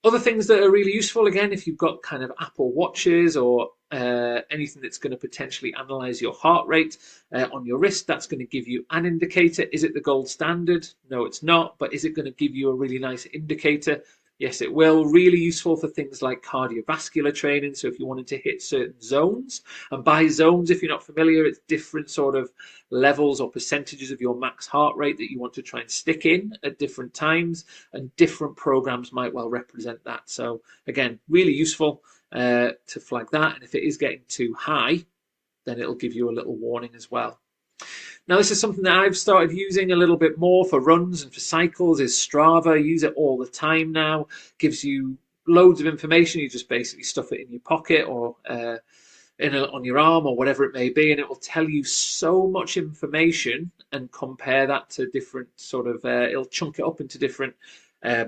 Other things that are really useful, again, if you've got kind of Apple Watches or anything that's going to potentially analyze your heart rate on your wrist, that's going to give you an indicator. Is it the gold standard? No, it's not. But is it going to give you a really nice indicator? Yes, it will. Really useful for things like cardiovascular training. So if you wanted to hit certain zones, and by zones, if you're not familiar, it's different sort of levels or percentages of your max heart rate that you want to try and stick in at different times, and different programs might well represent that. So again, really useful to flag that. And if it is getting too high, then it'll give you a little warning as well. Now, this is something that I've started using a little bit more for runs and for cycles, is Strava. I use it all the time now. Gives you loads of information. You just basically stuff it in your pocket or on your arm or whatever it may be, and it will tell you so much information and compare that to different sort of, it'll chunk it up into different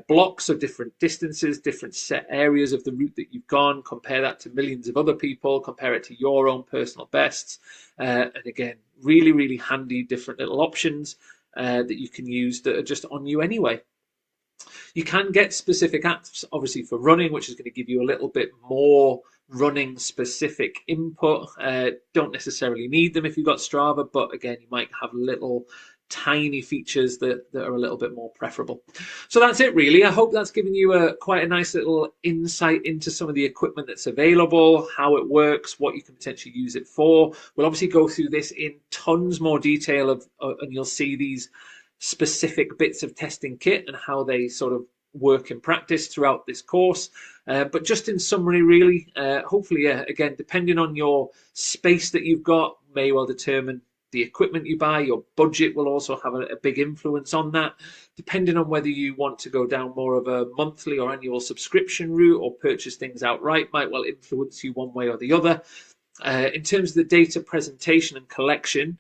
blocks of different distances, different set areas of the route that you've gone, compare that to millions of other people, compare it to your own personal bests. And again, really, really handy different little options that you can use that are just on you anyway. You can get specific apps, obviously, for running, which is going to give you a little bit more running specific input. Don't necessarily need them if you've got Strava, but again, you might have little tiny features that are a little bit more preferable. So that's it really. I hope that's given you quite a nice little insight into some of the equipment that's available, how it works, what you can potentially use it for. We'll obviously go through this in tons more detail and you'll see these specific bits of testing kit and how they sort of work in practice throughout this course. But just in summary, really, hopefully, again, depending on your space that you've got, may well determine the equipment you buy. Your budget will also have a big influence on that, depending on whether you want to go down more of a monthly or annual subscription route or purchase things outright, might well influence you one way or the other. In terms of the data presentation and collection,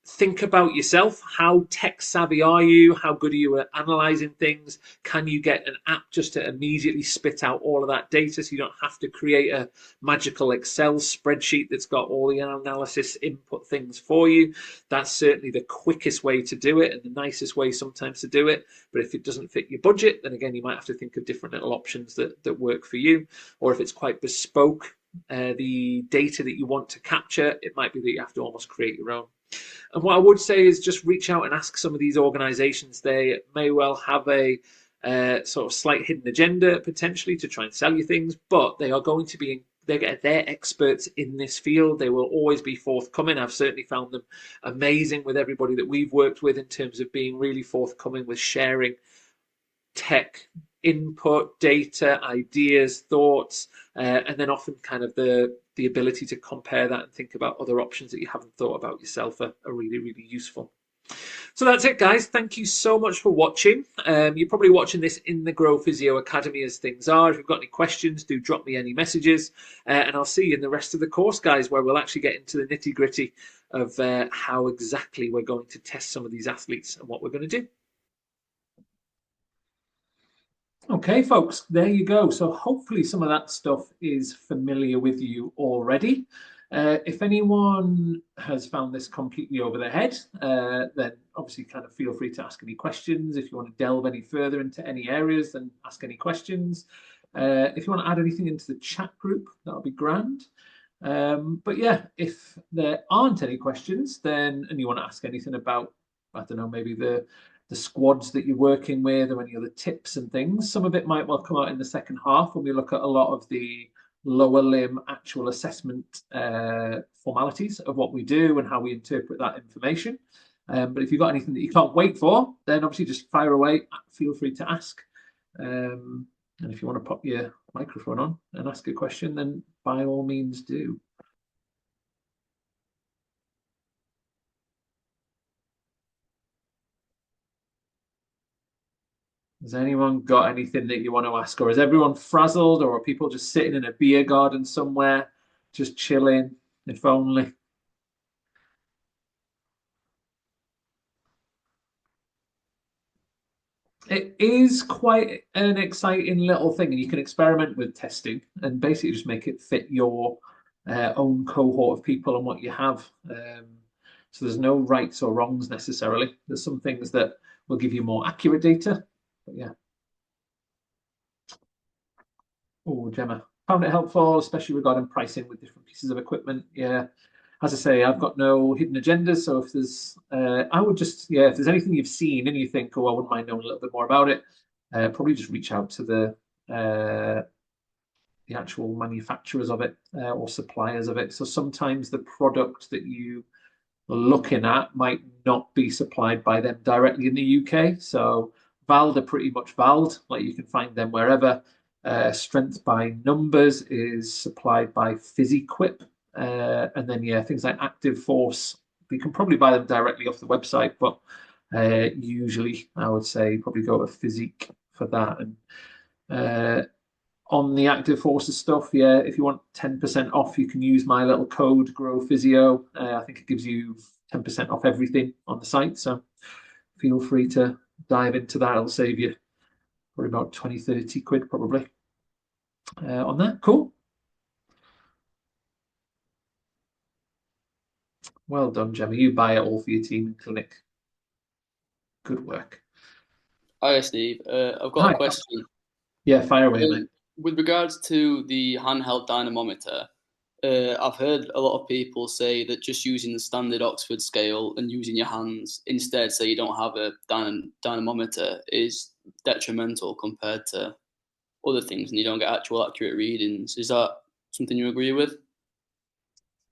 think about yourself. How tech savvy are you? How good are you at analyzing things? Can you get an app just to immediately spit out all of that data so you don't have to create a magical Excel spreadsheet that's got all the analysis input things for you? That's certainly the quickest way to do it and the nicest way sometimes to do it. But if it doesn't fit your budget, then again, you might have to think of different little options that work for you. Or if it's quite bespoke, the data that you want to capture, it might be that you have to almost create your own. And what I would say is just reach out and ask some of these organizations. They may well have a sort of slight hidden agenda potentially to try and sell you things, but they are going to be, they're experts in this field. They will always be forthcoming. I've certainly found them amazing with everybody that we've worked with in terms of being really forthcoming with sharing tech input, data, ideas, thoughts, and then often kind of the ability to compare that and think about other options that you haven't thought about yourself are really, really useful. So that's it, guys. Thank you so much for watching. You're probably watching this in the Grow Physio Academy as things are. If you've got any questions, do drop me any messages. And I'll see you in the rest of the course, guys, where we'll actually get into the nitty-gritty of how exactly we're going to test some of these athletes and what we're going to do. Okay, folks, there you go. So hopefully some of that stuff is familiar with you already. If anyone has found this completely over their head, then obviously kind of feel free to ask any questions. If you want to delve any further into any areas, then ask any questions. If you want to add anything into the chat group, that'll be grand. But yeah, if there aren't any questions, then and you want to ask anything about, I don't know, maybe the squads that you're working with or any other tips and things, some of it might well come out in the second half when we look at a lot of the lower limb actual assessment formalities of what we do and how we interpret that information. But if you've got anything that you can't wait for, then obviously just fire away. Feel free to ask. And if you want to pop your microphone on and ask a question, then by all means do. Has anyone got anything that you want to ask, or is everyone frazzled, or are people just sitting in a beer garden somewhere, just chilling? If only. It is quite an exciting little thing, and you can experiment with testing and basically just make it fit your own cohort of people and what you have. So there's no rights or wrongs necessarily. There's some things that will give you more accurate data. But yeah. Oh, Gemma, found it helpful, especially regarding pricing with different pieces of equipment. Yeah. As I say, I've got no hidden agendas. So if there's, I would just, yeah, if there's anything you've seen and you think, oh, I wouldn't mind knowing a little bit more about it, probably just reach out to the actual manufacturers of it or suppliers of it. So sometimes the product that you are looking at might not be supplied by them directly in the UK. So Vald are pretty much Vald, like you can find them wherever. Strength by Numbers is supplied by PhysiQuip. And then, yeah, things like Active Force, you can probably buy them directly off the website, but usually I would say probably go to Physique for that. And on the Active Forces stuff, yeah, if you want 10% off, you can use my little code Grow Physio. I think it gives you 10% off everything on the site. So feel free to dive into that. It'll save you probably about 20, 30 quid probably on that. Cool. Well done, Gemma. You buy it all for your team and clinic. Good work. Hi, Steve. I've got a Hi. question. Yeah, fire away, mate. With regards to the handheld dynamometer, I've heard a lot of people say that just using the standard Oxford scale and using your hands instead, so you don't have a dynamometer, is detrimental compared to other things, and you don't get actual accurate readings. Is that something you agree with?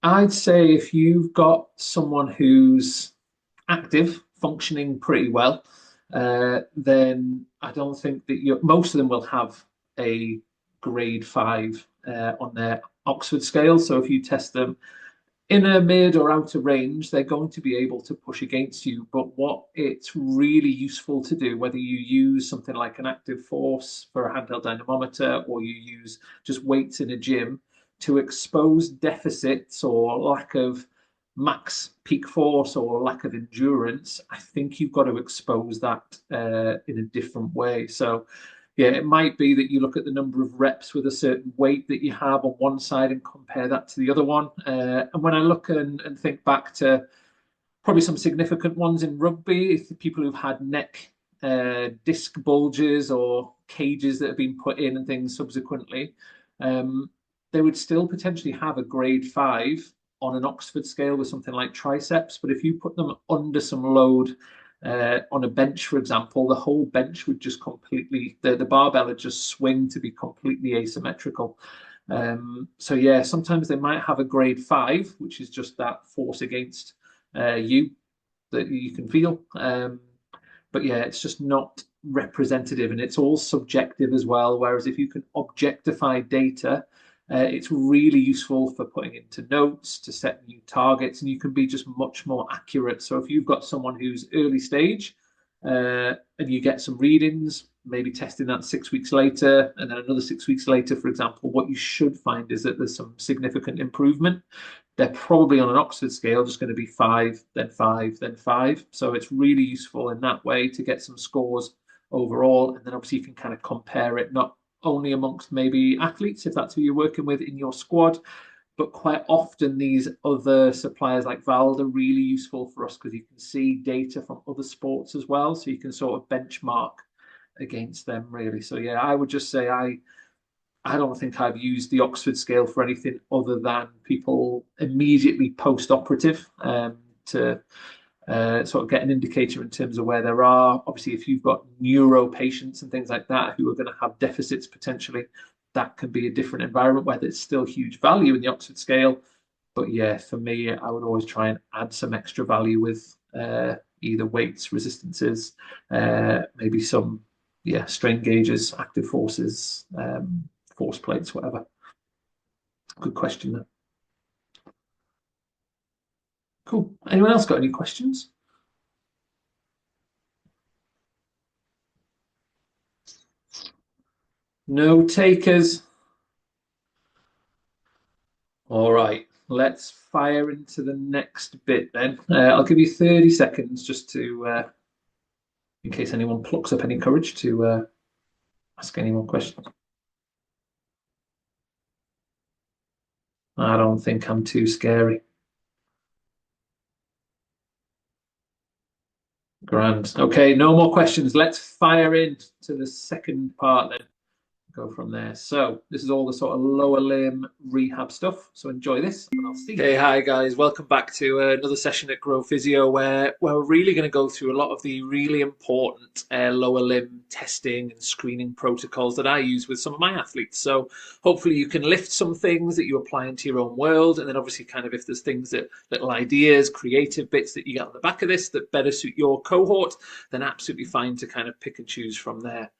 I'd say if you've got someone who's active, functioning pretty well, then I don't think that most of them will have a grade 5 on their Oxford scale. So if you test them inner, mid, or outer range, they're going to be able to push against you. But what it's really useful to do, whether you use something like an active force for a handheld dynamometer or you use just weights in a gym, to expose deficits or lack of max peak force or lack of endurance, I think you've got to expose that in a different way. So yeah, it might be that you look at the number of reps with a certain weight that you have on one side and compare that to the other one. And when I look and think back to probably some significant ones in rugby, people who've had neck disc bulges or cages that have been put in and things subsequently, um, they would still potentially have a grade 5 on an Oxford scale with something like triceps. But if you put them under some load on a bench, for example, the whole bench would just completely, the barbell would just swing to be completely asymmetrical. So yeah, sometimes they might have a grade 5, which is just that force against you that you can feel. But yeah, it's just not representative and it's all subjective as well. Whereas if you can objectify data, it's really useful for putting into notes to set new targets and you can be just much more accurate. So if you've got someone who's early stage and you get some readings, maybe testing that 6 weeks later and then another 6 weeks later, for example, what you should find is that there's some significant improvement. They're probably on an Oxford scale just going to be 5, then 5, then 5. So it's really useful in that way to get some scores overall. And then obviously you can kind of compare it not only amongst maybe athletes, if that's who you're working with in your squad, but quite often these other suppliers like Vald are really useful for us because you can see data from other sports as well. So you can sort of benchmark against them really. So yeah, I would just say I don't think I've used the Oxford scale for anything other than people immediately post-operative to sort of get an indicator in terms of where there are. Obviously, if you've got neuro patients and things like that who are going to have deficits potentially, that can be a different environment where there's still huge value in the Oxford scale. But yeah, for me, I would always try and add some extra value with either weights, resistances, maybe some strain gauges, active forces, force plates, whatever. Good question. Cool. Anyone else got any questions? No takers. All right, let's fire into the next bit then. I'll give you 30 seconds just to, in case anyone plucks up any courage to ask any more questions. I don't think I'm too scary. Grand. Okay, no more questions. Let's fire in to the second part then. Go from there. So this is all the sort of lower limb rehab stuff. So enjoy this, and I'll see you. Okay, hi guys. Welcome back to another session at Grow Physio, where we're really going to go through a lot of the really important lower limb testing and screening protocols that I use with some of my athletes. So hopefully you can lift some things that you apply into your own world, and then obviously kind of if there's things that little ideas, creative bits that you get on the back of this that better suit your cohort, then absolutely fine to kind of pick and choose from there.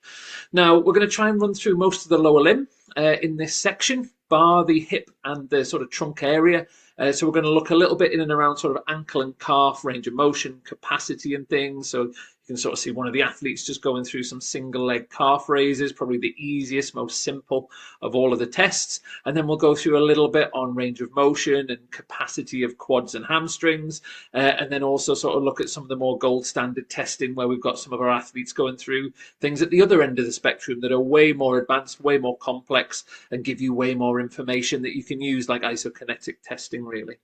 Now, we're going to try and run through most of the lower limb in this section, bar the hip and the sort of trunk area. So we're going to look a little bit in and around sort of ankle and calf, range of motion, capacity and things. So you can sort of see one of the athletes just going through some single leg calf raises, probably the easiest, most simple of all of the tests. And then we'll go through a little bit on range of motion and capacity of quads and hamstrings. And then also sort of look at some of the more gold standard testing where we've got some of our athletes going through things at the other end of the spectrum that are way more advanced, way more complex, and give you way more information that you can use, like isokinetic testing, really.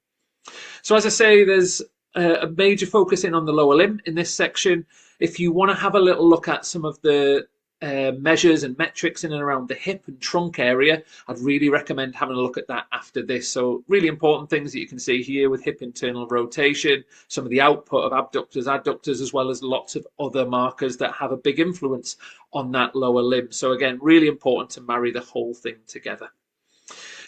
So as I say, there's a major focus in on the lower limb in this section. If you want to have a little look at some of the measures and metrics in and around the hip and trunk area, I'd really recommend having a look at that after this. So really important things that you can see here with hip internal rotation, some of the output of abductors, adductors, as well as lots of other markers that have a big influence on that lower limb. So again, really important to marry the whole thing together.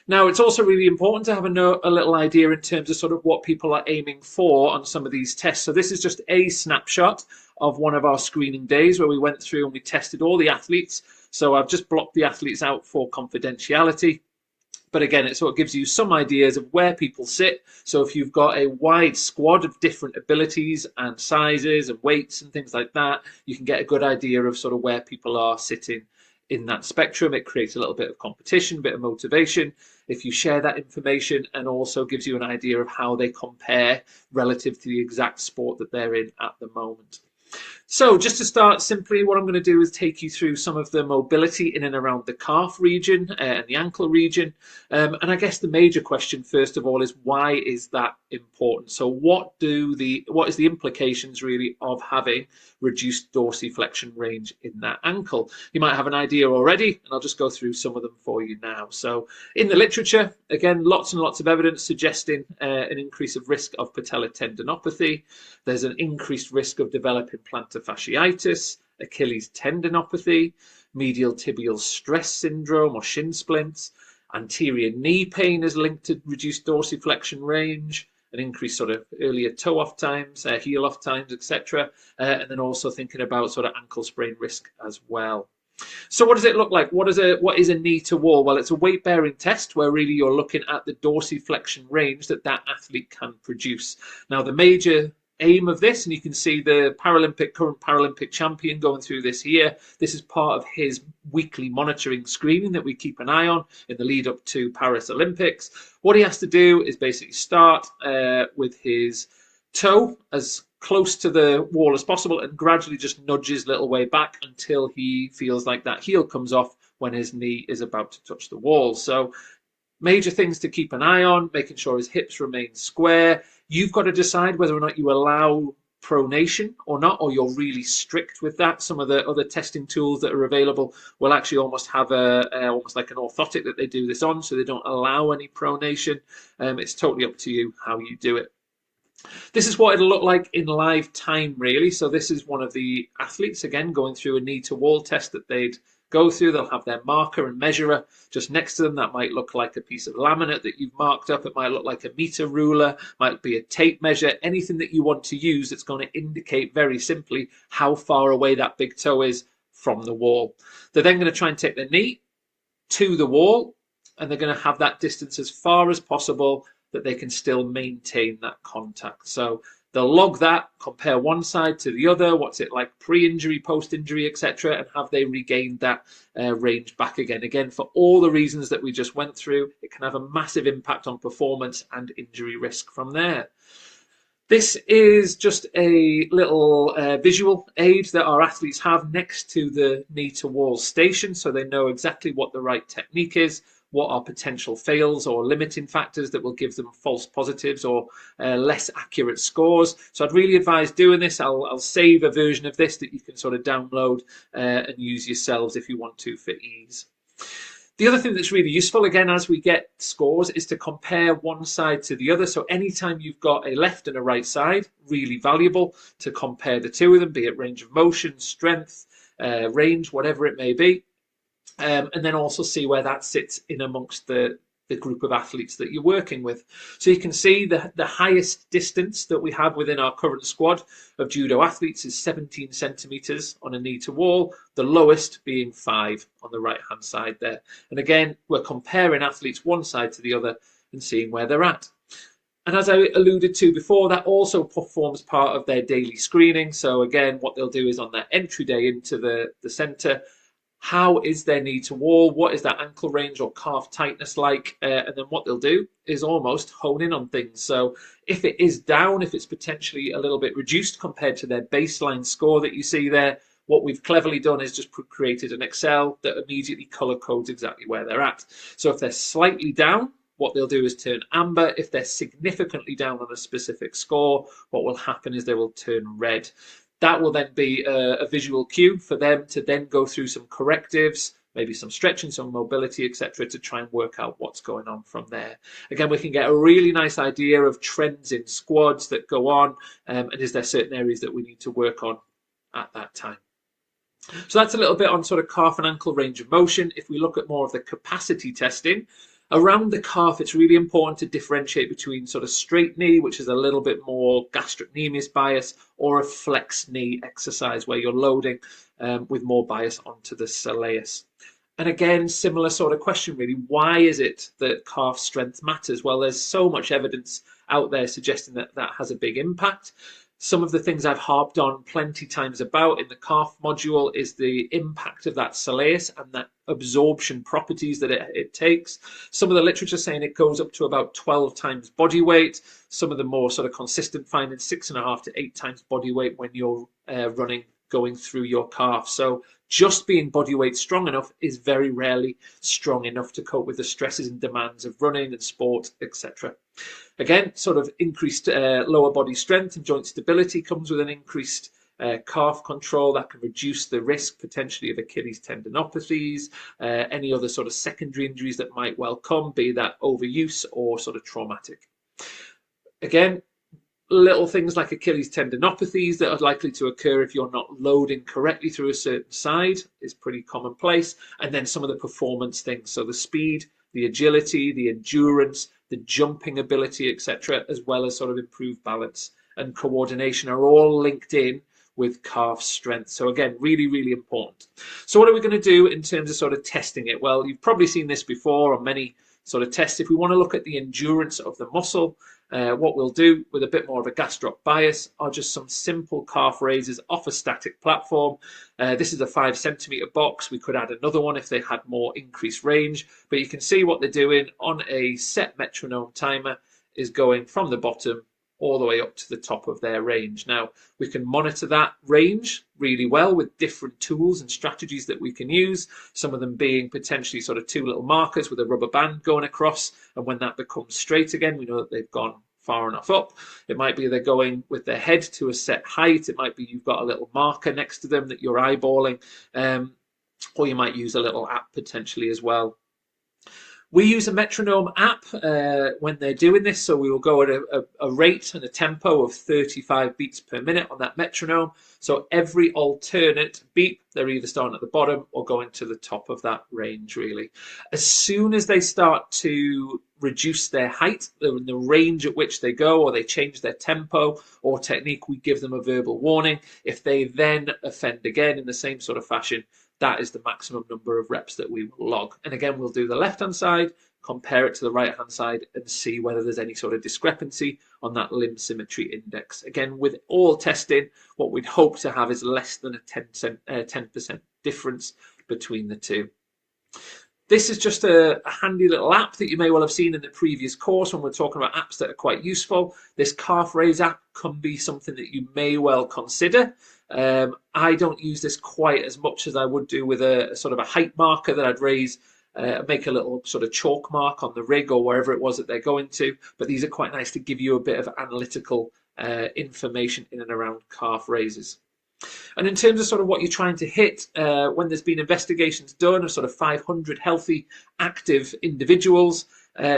Now, it's also really important to have a little idea in terms of sort of what people are aiming for on some of these tests. So this is just a snapshot of one of our screening days where we went through and we tested all the athletes. So I've just blocked the athletes out for confidentiality. But again, it sort of gives you some ideas of where people sit. So if you've got a wide squad of different abilities and sizes and weights and things like that, you can get a good idea of sort of where people are sitting in that spectrum. It creates a little bit of competition, a bit of motivation if you share that information, and also gives you an idea of how they compare relative to the exact sport that they're in at the moment. So just to start simply, what I'm going to do is take you through some of the mobility in and around the calf region and the ankle region. And I guess the major question, first of all, is why is that important? So what is the implications really of having reduced dorsiflexion range in that ankle? You might have an idea already, and I'll just go through some of them for you now. So in the literature, again, lots and lots of evidence suggesting an increase of risk of patellar tendinopathy. There's an increased risk of developing plantar fasciitis, Achilles tendinopathy, medial tibial stress syndrome or shin splints. Anterior knee pain is linked to reduced dorsiflexion range, an increased sort of earlier toe off times, heel off times, etc. And then also thinking about sort of ankle sprain risk as well. So what does it look like? What is a knee to wall? Well, it's a weight bearing test where really you're looking at the dorsiflexion range that athlete can produce. Now, the major aim of this, and you can see the current Paralympic champion going through this here. This is part of his weekly monitoring screening that we keep an eye on in the lead up to Paris Olympics. What he has to do is basically start with his toe as close to the wall as possible and gradually just nudge his little way back until he feels like that heel comes off when his knee is about to touch the wall. So major things to keep an eye on, making sure his hips remain square. You've got to decide whether or not you allow pronation or not, or you're really strict with that. Some of the other testing tools that are available will actually almost have almost like an orthotic that they do this on, so they don't allow any pronation. It's totally up to you how you do it. This is what it'll look like in live time, really. So this is one of the athletes, again, going through a knee to wall test that they'd go through. They'll have their marker and measurer just next to them. That might look like a piece of laminate that you've marked up. It might look like a meter ruler, might be a tape measure, anything that you want to use that's going to indicate very simply how far away that big toe is from the wall. They're then going to try and take their knee to the wall, and they're going to have that distance as far as possible that they can still maintain that contact. So They'll log that, compare one side to the other, what's it like pre-injury, post-injury, etc., and have they regained that range back again. Again, for all the reasons that we just went through, it can have a massive impact on performance and injury risk from there. This is just a little visual aid that our athletes have next to the knee to wall station, so they know exactly what the right technique is, what are potential fails or limiting factors that will give them false positives or less accurate scores. So I'd really advise doing this. I'll save a version of this that you can sort of download and use yourselves if you want to for ease. The other thing that's really useful, again, as we get scores, is to compare one side to the other. So anytime you've got a left and a right side, really valuable to compare the two of them, be it range of motion, strength, range, whatever it may be. And then also see where that sits in amongst the group of athletes that you're working with. So you can see the highest distance that we have within our current squad of judo athletes is 17 centimetres on a knee to wall, the lowest being 5 on the right hand side there. And again, we're comparing athletes one side to the other and seeing where they're at. And as I alluded to before, that also forms part of their daily screening. So again, what they'll do is on their entry day into the centre, how is their knee to wall? What is that ankle range or calf tightness like? And then what they'll do is almost hone in on things. So if it is down, if it's potentially a little bit reduced compared to their baseline score that you see there, what we've cleverly done is just created an Excel that immediately color codes exactly where they're at. So if they're slightly down, what they'll do is turn amber. If they're significantly down on a specific score, what will happen is they will turn red. That will then be a visual cue for them to then go through some correctives, maybe some stretching, some mobility, etc., to try and work out what's going on from there. Again, we can get a really nice idea of trends in squads that go on, and is there certain areas that we need to work on at that time. So that's a little bit on sort of calf and ankle range of motion. If we look at more of the capacity testing, around the calf, it's really important to differentiate between sort of straight knee, which is a little bit more gastrocnemius bias, or a flex knee exercise where you're loading with more bias onto the soleus. And again, similar sort of question really, why is it that calf strength matters? Well, there's so much evidence out there suggesting that that has a big impact. Some of the things I've harped on plenty times about in the calf module is the impact of that soleus and that absorption properties that it takes. Some of the literature saying it goes up to about 12 times body weight. Some of the more sort of consistent findings, 6.5 to 8 times body weight when you're running, going through your calf. So just being body weight strong enough is very rarely strong enough to cope with the stresses and demands of running and sport, etc. Again, sort of increased lower body strength and joint stability comes with an increased calf control that can reduce the risk potentially of Achilles tendinopathies, any other sort of secondary injuries that might well come, be that overuse or sort of traumatic. Again, little things like Achilles tendinopathies that are likely to occur if you're not loading correctly through a certain side is pretty commonplace. And then some of the performance things, so the speed, the agility, the endurance, the jumping ability, etc., as well as sort of improved balance and coordination are all linked in with calf strength. So again, really, really important. So what are we going to do in terms of sort of testing it? Well, you've probably seen this before on many sort of tests. If we want to look at the endurance of the muscle, what we'll do with a bit more of a gastroc bias are just some simple calf raises off a static platform. This is a 5 centimetre box. We could add another one if they had more increased range, but you can see what they're doing on a set metronome timer is going from the bottom all the way up to the top of their range. Now, we can monitor that range really well with different tools and strategies that we can use, some of them being potentially sort of 2 little markers with a rubber band going across, and when that becomes straight again, we know that they've gone far enough up. It might be they're going with their head to a set height. It might be you've got a little marker next to them that you're eyeballing, or you might use a little app potentially as well. We use a metronome app when they're doing this, so we will go at a rate and a tempo of 35 beats per minute on that metronome. So every alternate beat, they're either starting at the bottom or going to the top of that range, really. As soon as they start to reduce their height, the range at which they go, or they change their tempo or technique, we give them a verbal warning. If they then offend again in the same sort of fashion, that is the maximum number of reps that we will log. And again, we'll do the left-hand side, compare it to the right hand side and see whether there's any sort of discrepancy on that limb symmetry index. Again, with all testing, what we'd hope to have is less than a 10% difference between the two. This is just a handy little app that you may well have seen in the previous course when we're talking about apps that are quite useful. This calf raise app can be something that you may well consider. I don't use this quite as much as I would do with a sort of a height marker that I'd raise, make a little sort of chalk mark on the rig or wherever it was that they're going to. But these are quite nice to give you a bit of analytical information in and around calf raises. And in terms of sort of what you're trying to hit, when there's been investigations done of sort of 500 healthy, active individuals,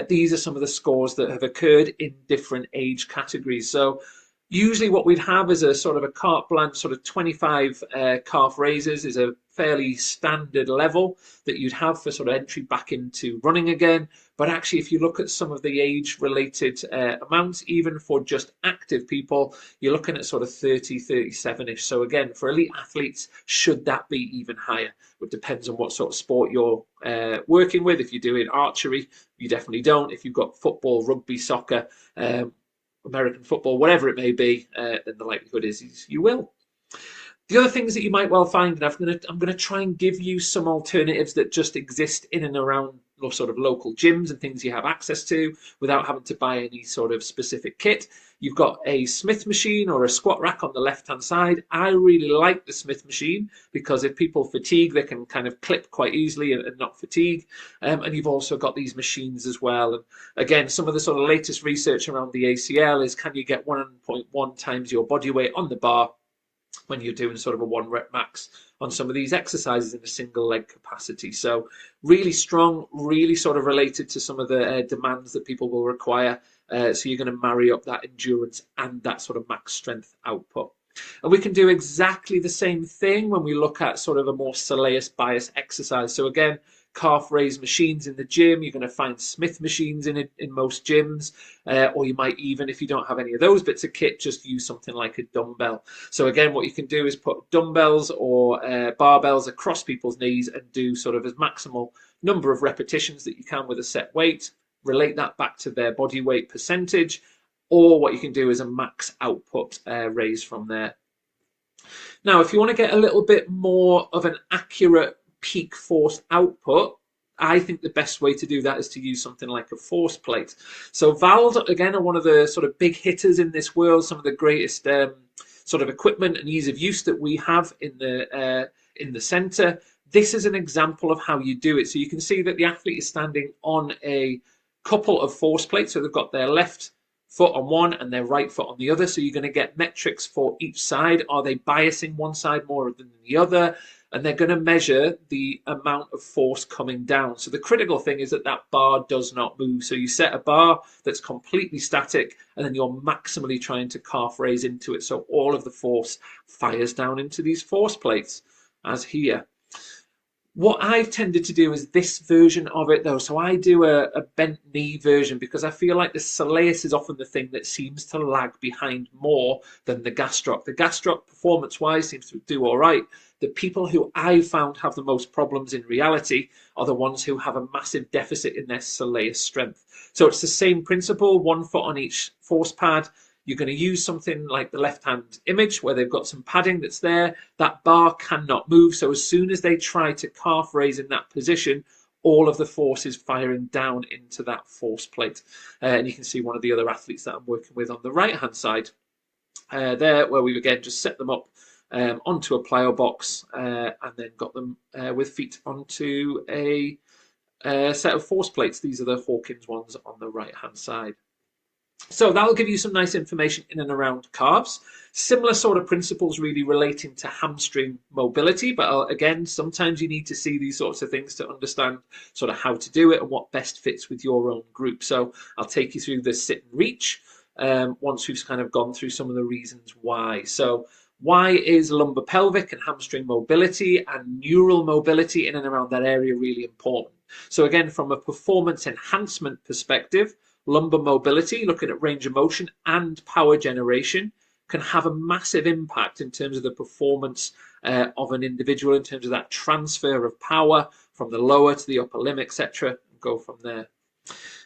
these are some of the scores that have occurred in different age categories. So usually what we'd have is a sort of a carte blanche, sort of 25 calf raises is a fairly standard level that you'd have for sort of entry back into running again. But actually, if you look at some of the age-related amounts, even for just active people, you're looking at sort of 30, 37-ish. So again, for elite athletes, should that be even higher? It depends on what sort of sport you're working with. If you're doing archery, you definitely don't. If you've got football, rugby, soccer, American football, whatever it may be, then the likelihood is you will. The other things that you might well find, and I'm going to try and give you some alternatives that just exist in and around sort of local gyms and things you have access to without having to buy any sort of specific kit. You've got a Smith machine or a squat rack on the left-hand side. I really like the Smith machine because if people fatigue, they can kind of clip quite easily and not fatigue. And you've also got these machines as well. And again, some of the sort of latest research around the ACL is, can you get 1.1 times your body weight on the bar when you're doing sort of a 1 rep max on some of these exercises in a single leg capacity. So really strong, really sort of related to some of the demands that people will require. So you're going to marry up that endurance and that sort of max strength output. And we can do exactly the same thing when we look at sort of a more soleus bias exercise. So again, calf raise machines in the gym. You're going to find Smith machines in most gyms, or you might even, if you don't have any of those bits of kit, just use something like a dumbbell. So again, what you can do is put dumbbells or barbells across people's knees and do sort of as maximal number of repetitions that you can with a set weight, relate that back to their body weight percentage, or what you can do is a max output raise from there. Now, if you want to get a little bit more of an accurate peak force output, I think the best way to do that is to use something like a force plate. So valves, again, are one of the sort of big hitters in this world, some of the greatest sort of equipment and ease of use that we have in the center. This is an example of how you do it. So you can see that the athlete is standing on a couple of force plates. So they've got their left foot on one and their right foot on the other. So you're going to get metrics for each side. Are they biasing one side more than the other? And they're going to measure the amount of force coming down. So the critical thing is that that bar does not move. So you set a bar that's completely static, and then you're maximally trying to calf raise into it. So all of the force fires down into these force plates, as here. What I've tended to do is this version of it, though. So I do a bent knee version because I feel like the soleus is often the thing that seems to lag behind more than the gastroc. The gastroc, performance-wise, seems to do all right. The people who I've found have the most problems in reality are the ones who have a massive deficit in their soleus strength. So it's the same principle, 1 foot on each force pad. You're going to use something like the left-hand image where they've got some padding that's there. That bar cannot move. So as soon as they try to calf raise in that position, all of the force is firing down into that force plate. And you can see one of the other athletes that I'm working with on the right-hand side there, where we've again just set them up onto a plyo box and then got them with feet onto a set of force plates. These are the Hawkins ones on the right-hand side. So that'll give you some nice information in and around calves. Similar sort of principles really relating to hamstring mobility, but again, sometimes you need to see these sorts of things to understand sort of how to do it and what best fits with your own group. So I'll take you through the sit and reach once we've kind of gone through some of the reasons why. So why is lumbar pelvic and hamstring mobility and neural mobility in and around that area really important? So again, from a performance enhancement perspective, lumbar mobility, looking at range of motion and power generation, can have a massive impact in terms of the performance of an individual, in terms of that transfer of power from the lower to the upper limb, etc., and go from there.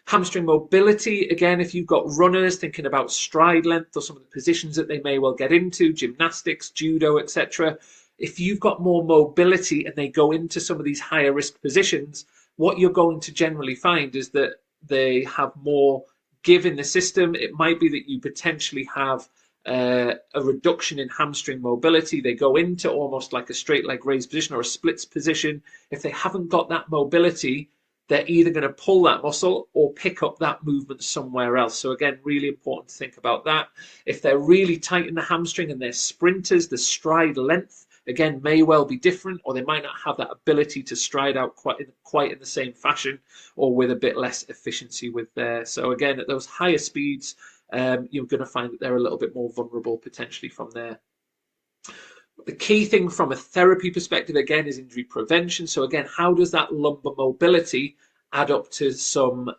Hamstring mobility, again, if you've got runners thinking about stride length or some of the positions that they may well get into, gymnastics, judo, etc. If you've got more mobility and they go into some of these higher risk positions, what you're going to generally find is that they have more give in the system. It might be that you potentially have a reduction in hamstring mobility. They go into almost like a straight leg raised position or a splits position. If they haven't got that mobility, they're either going to pull that muscle or pick up that movement somewhere else. So again, really important to think about that. If they're really tight in the hamstring and they're sprinters, the stride length, again, may well be different, or they might not have that ability to stride out quite in the same fashion, or with a bit less efficiency with there. So again, at those higher speeds, you're going to find that they're a little bit more vulnerable potentially from there. The key thing from a therapy perspective, again, is injury prevention. So again, how does that lumbar mobility add up to some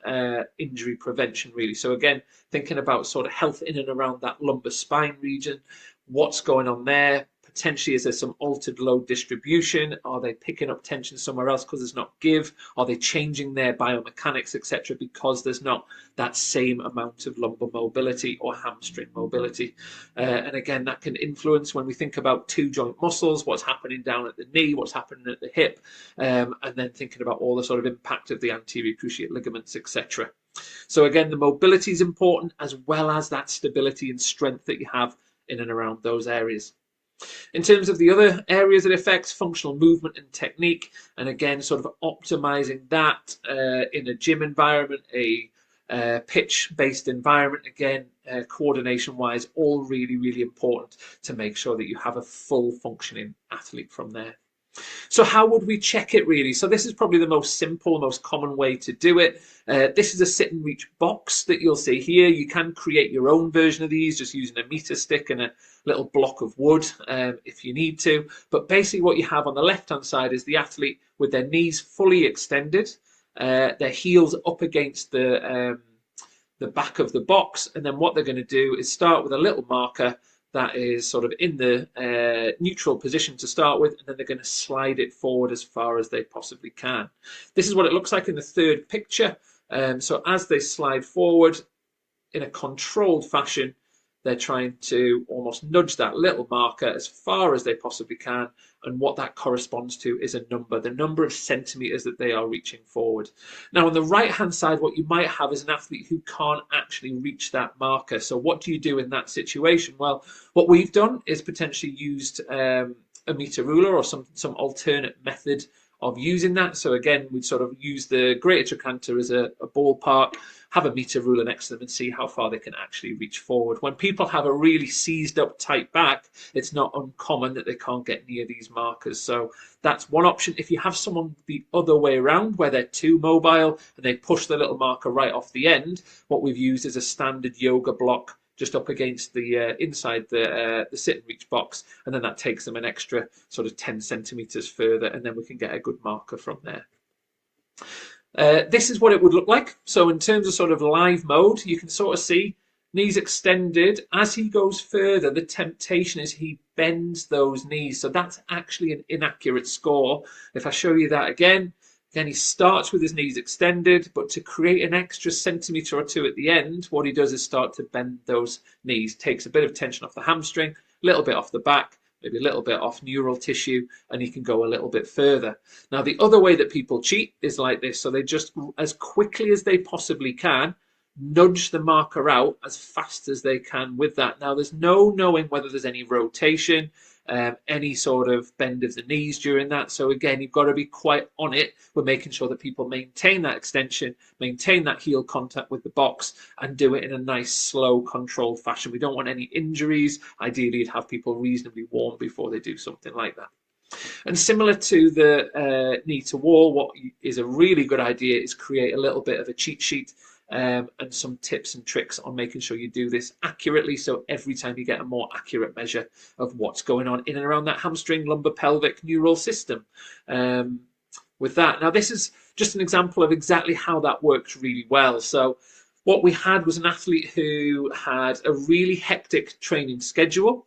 injury prevention, really? So again, thinking about sort of health in and around that lumbar spine region, what's going on there? Potentially, is there some altered load distribution? Are they picking up tension somewhere else because there's not give? Are they changing their biomechanics, etc., because there's not that same amount of lumbar mobility or hamstring mobility? And again, that can influence when we think about two joint muscles, what's happening down at the knee, what's happening at the hip, and then thinking about all the sort of impact of the anterior cruciate ligaments, etc. So again, the mobility is important, as well as that stability and strength that you have in and around those areas. In terms of the other areas it affects, functional movement and technique, and again, sort of optimizing that in a gym environment, a pitch-based environment, again, coordination-wise, all really, really important to make sure that you have a full functioning athlete from there. So how would we check it, really? So this is probably the most simple, most common way to do it. This is a sit and reach box that you'll see here. You can create your own version of these just using a meter stick and a little block of wood if you need to. But basically what you have on the left-hand side is the athlete with their knees fully extended, their heels up against the back of the box. And then what they're going to do is start with a little marker that is sort of in the neutral position to start with, and then they're going to slide it forward as far as they possibly can. This is what it looks like in the third picture. So as they slide forward in a controlled fashion, they're trying to almost nudge that little marker as far as they possibly can, and what that corresponds to is a number, the number of centimeters that they are reaching forward. Now on the right hand side, what you might have is an athlete who can't actually reach that marker. So what do you do in that situation? Well, what we've done is potentially used a meter ruler or some alternate method of using that. So again, we'd sort of use the greater trochanter as a ballpark, have a meter ruler next to them and see how far they can actually reach forward. When people have a really seized up tight back, it's not uncommon that they can't get near these markers. So that's one option. If you have someone the other way around, where they're too mobile and they push the little marker right off the end, what we've used is a standard yoga block just up against the inside the sit and reach box, and then that takes them an extra sort of 10 centimeters further, and then we can get a good marker from there. This is what it would look like. So in terms of sort of live mode, you can sort of see knees extended. As he goes further, the temptation is he bends those knees. So that's actually an inaccurate score. If I show you that again, he starts with his knees extended, but to create an extra centimetre or two at the end, what he does is start to bend those knees, takes a bit of tension off the hamstring, a little bit off the back, maybe a little bit off neural tissue, and he can go a little bit further. Now, the other way that people cheat is like this. So they just, as quickly as they possibly can, nudge the marker out as fast as they can with that. Now, there's no knowing whether there's any rotation, any sort of bend of the knees during that. So again, you've got to be quite on it with making sure that people maintain that extension, maintain that heel contact with the box, and do it in a nice, slow, controlled fashion. We don't want any injuries. Ideally, you'd have people reasonably warm before they do something like that. And similar to the knee to wall, what is a really good idea is create a little bit of a cheat sheet and some tips and tricks on making sure you do this accurately. So every time you get a more accurate measure of what's going on in and around that hamstring, lumbar, pelvic, neural system with that. Now, this is just an example of exactly how that works really well. So what we had was an athlete who had a really hectic training schedule.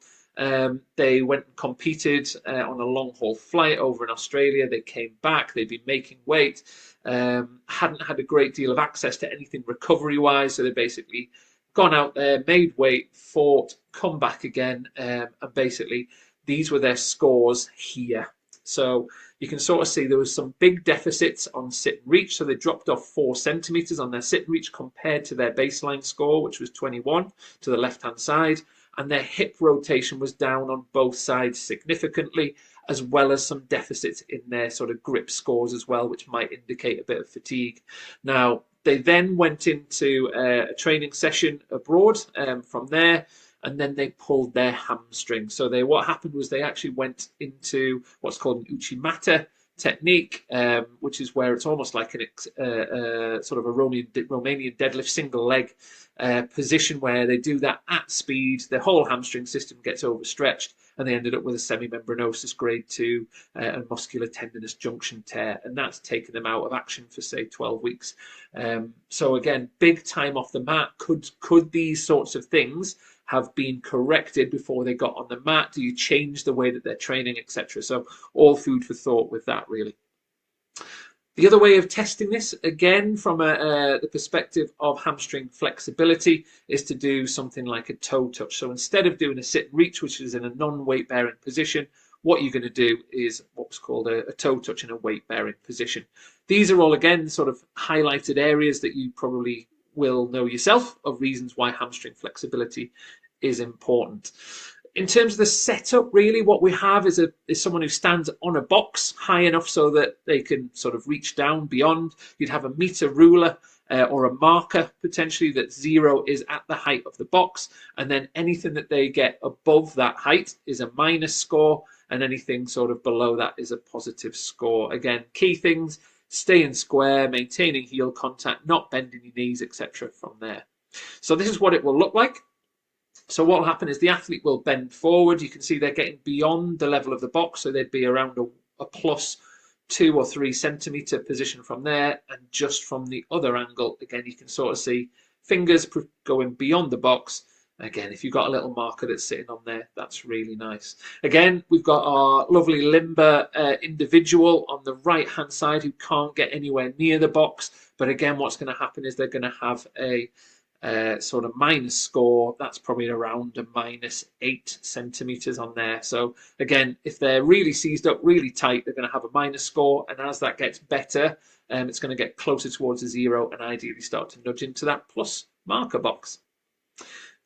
They went and competed on a long haul flight over in Australia. They came back. They'd been making weight. Hadn't had a great deal of access to anything recovery wise. So they basically gone out there, made weight, fought, come back again. And basically, these were their scores here. So you can sort of see there was some big deficits on sit and reach. So they dropped off 4 centimeters on their sit and reach compared to their baseline score, which was 21 to the left-hand side. And their hip rotation was down on both sides significantly, as well as some deficits in their sort of grip scores as well, which might indicate a bit of fatigue. Now, they then went into a training session abroad from there, and then they pulled their hamstring. So what happened was they actually went into what's called an uchimata technique, which is where it's almost like sort of a Romanian deadlift single leg position where they do that at speed. The whole hamstring system gets overstretched, and they ended up with a semimembranosus grade 2 and muscular tendinous junction tear, and that's taken them out of action for say 12 weeks. So again, big time off the mat. Could these sorts of things have been corrected before they got on the mat? Do you change the way that they're training, etc.? So all food for thought with that, really. The other way of testing this, again, from the perspective of hamstring flexibility, is to do something like a toe touch. So instead of doing a sit and reach, which is in a non-weight bearing position, what you're going to do is what's called a toe touch in a weight bearing position. These are all, again, sort of highlighted areas that you probably will know yourself of reasons why hamstring flexibility is important. In terms of the setup, really what we have is someone who stands on a box high enough so that they can sort of reach down beyond. You'd have a meter ruler or a marker potentially that 0 is at the height of the box, and then anything that they get above that height is a minus score, and anything sort of below that is a positive score. Again, key things: staying square, maintaining heel contact, not bending your knees, etc. from there. So this is what it will look like. So what will happen is the athlete will bend forward. You can see they're getting beyond the level of the box, so they'd be around a plus 2 or 3 centimeter position from there. And just from the other angle, again, you can sort of see fingers going beyond the box. Again, if you've got a little marker that's sitting on there, that's really nice. Again, we've got our lovely limber individual on the right-hand side who can't get anywhere near the box. But again, what's going to happen is they're going to have a sort of minus score. That's probably around a minus 8 centimeters on there. So again, if they're really seized up, really tight, they're going to have a minus score. And as that gets better, it's going to get closer towards a 0 and ideally start to nudge into that plus marker box.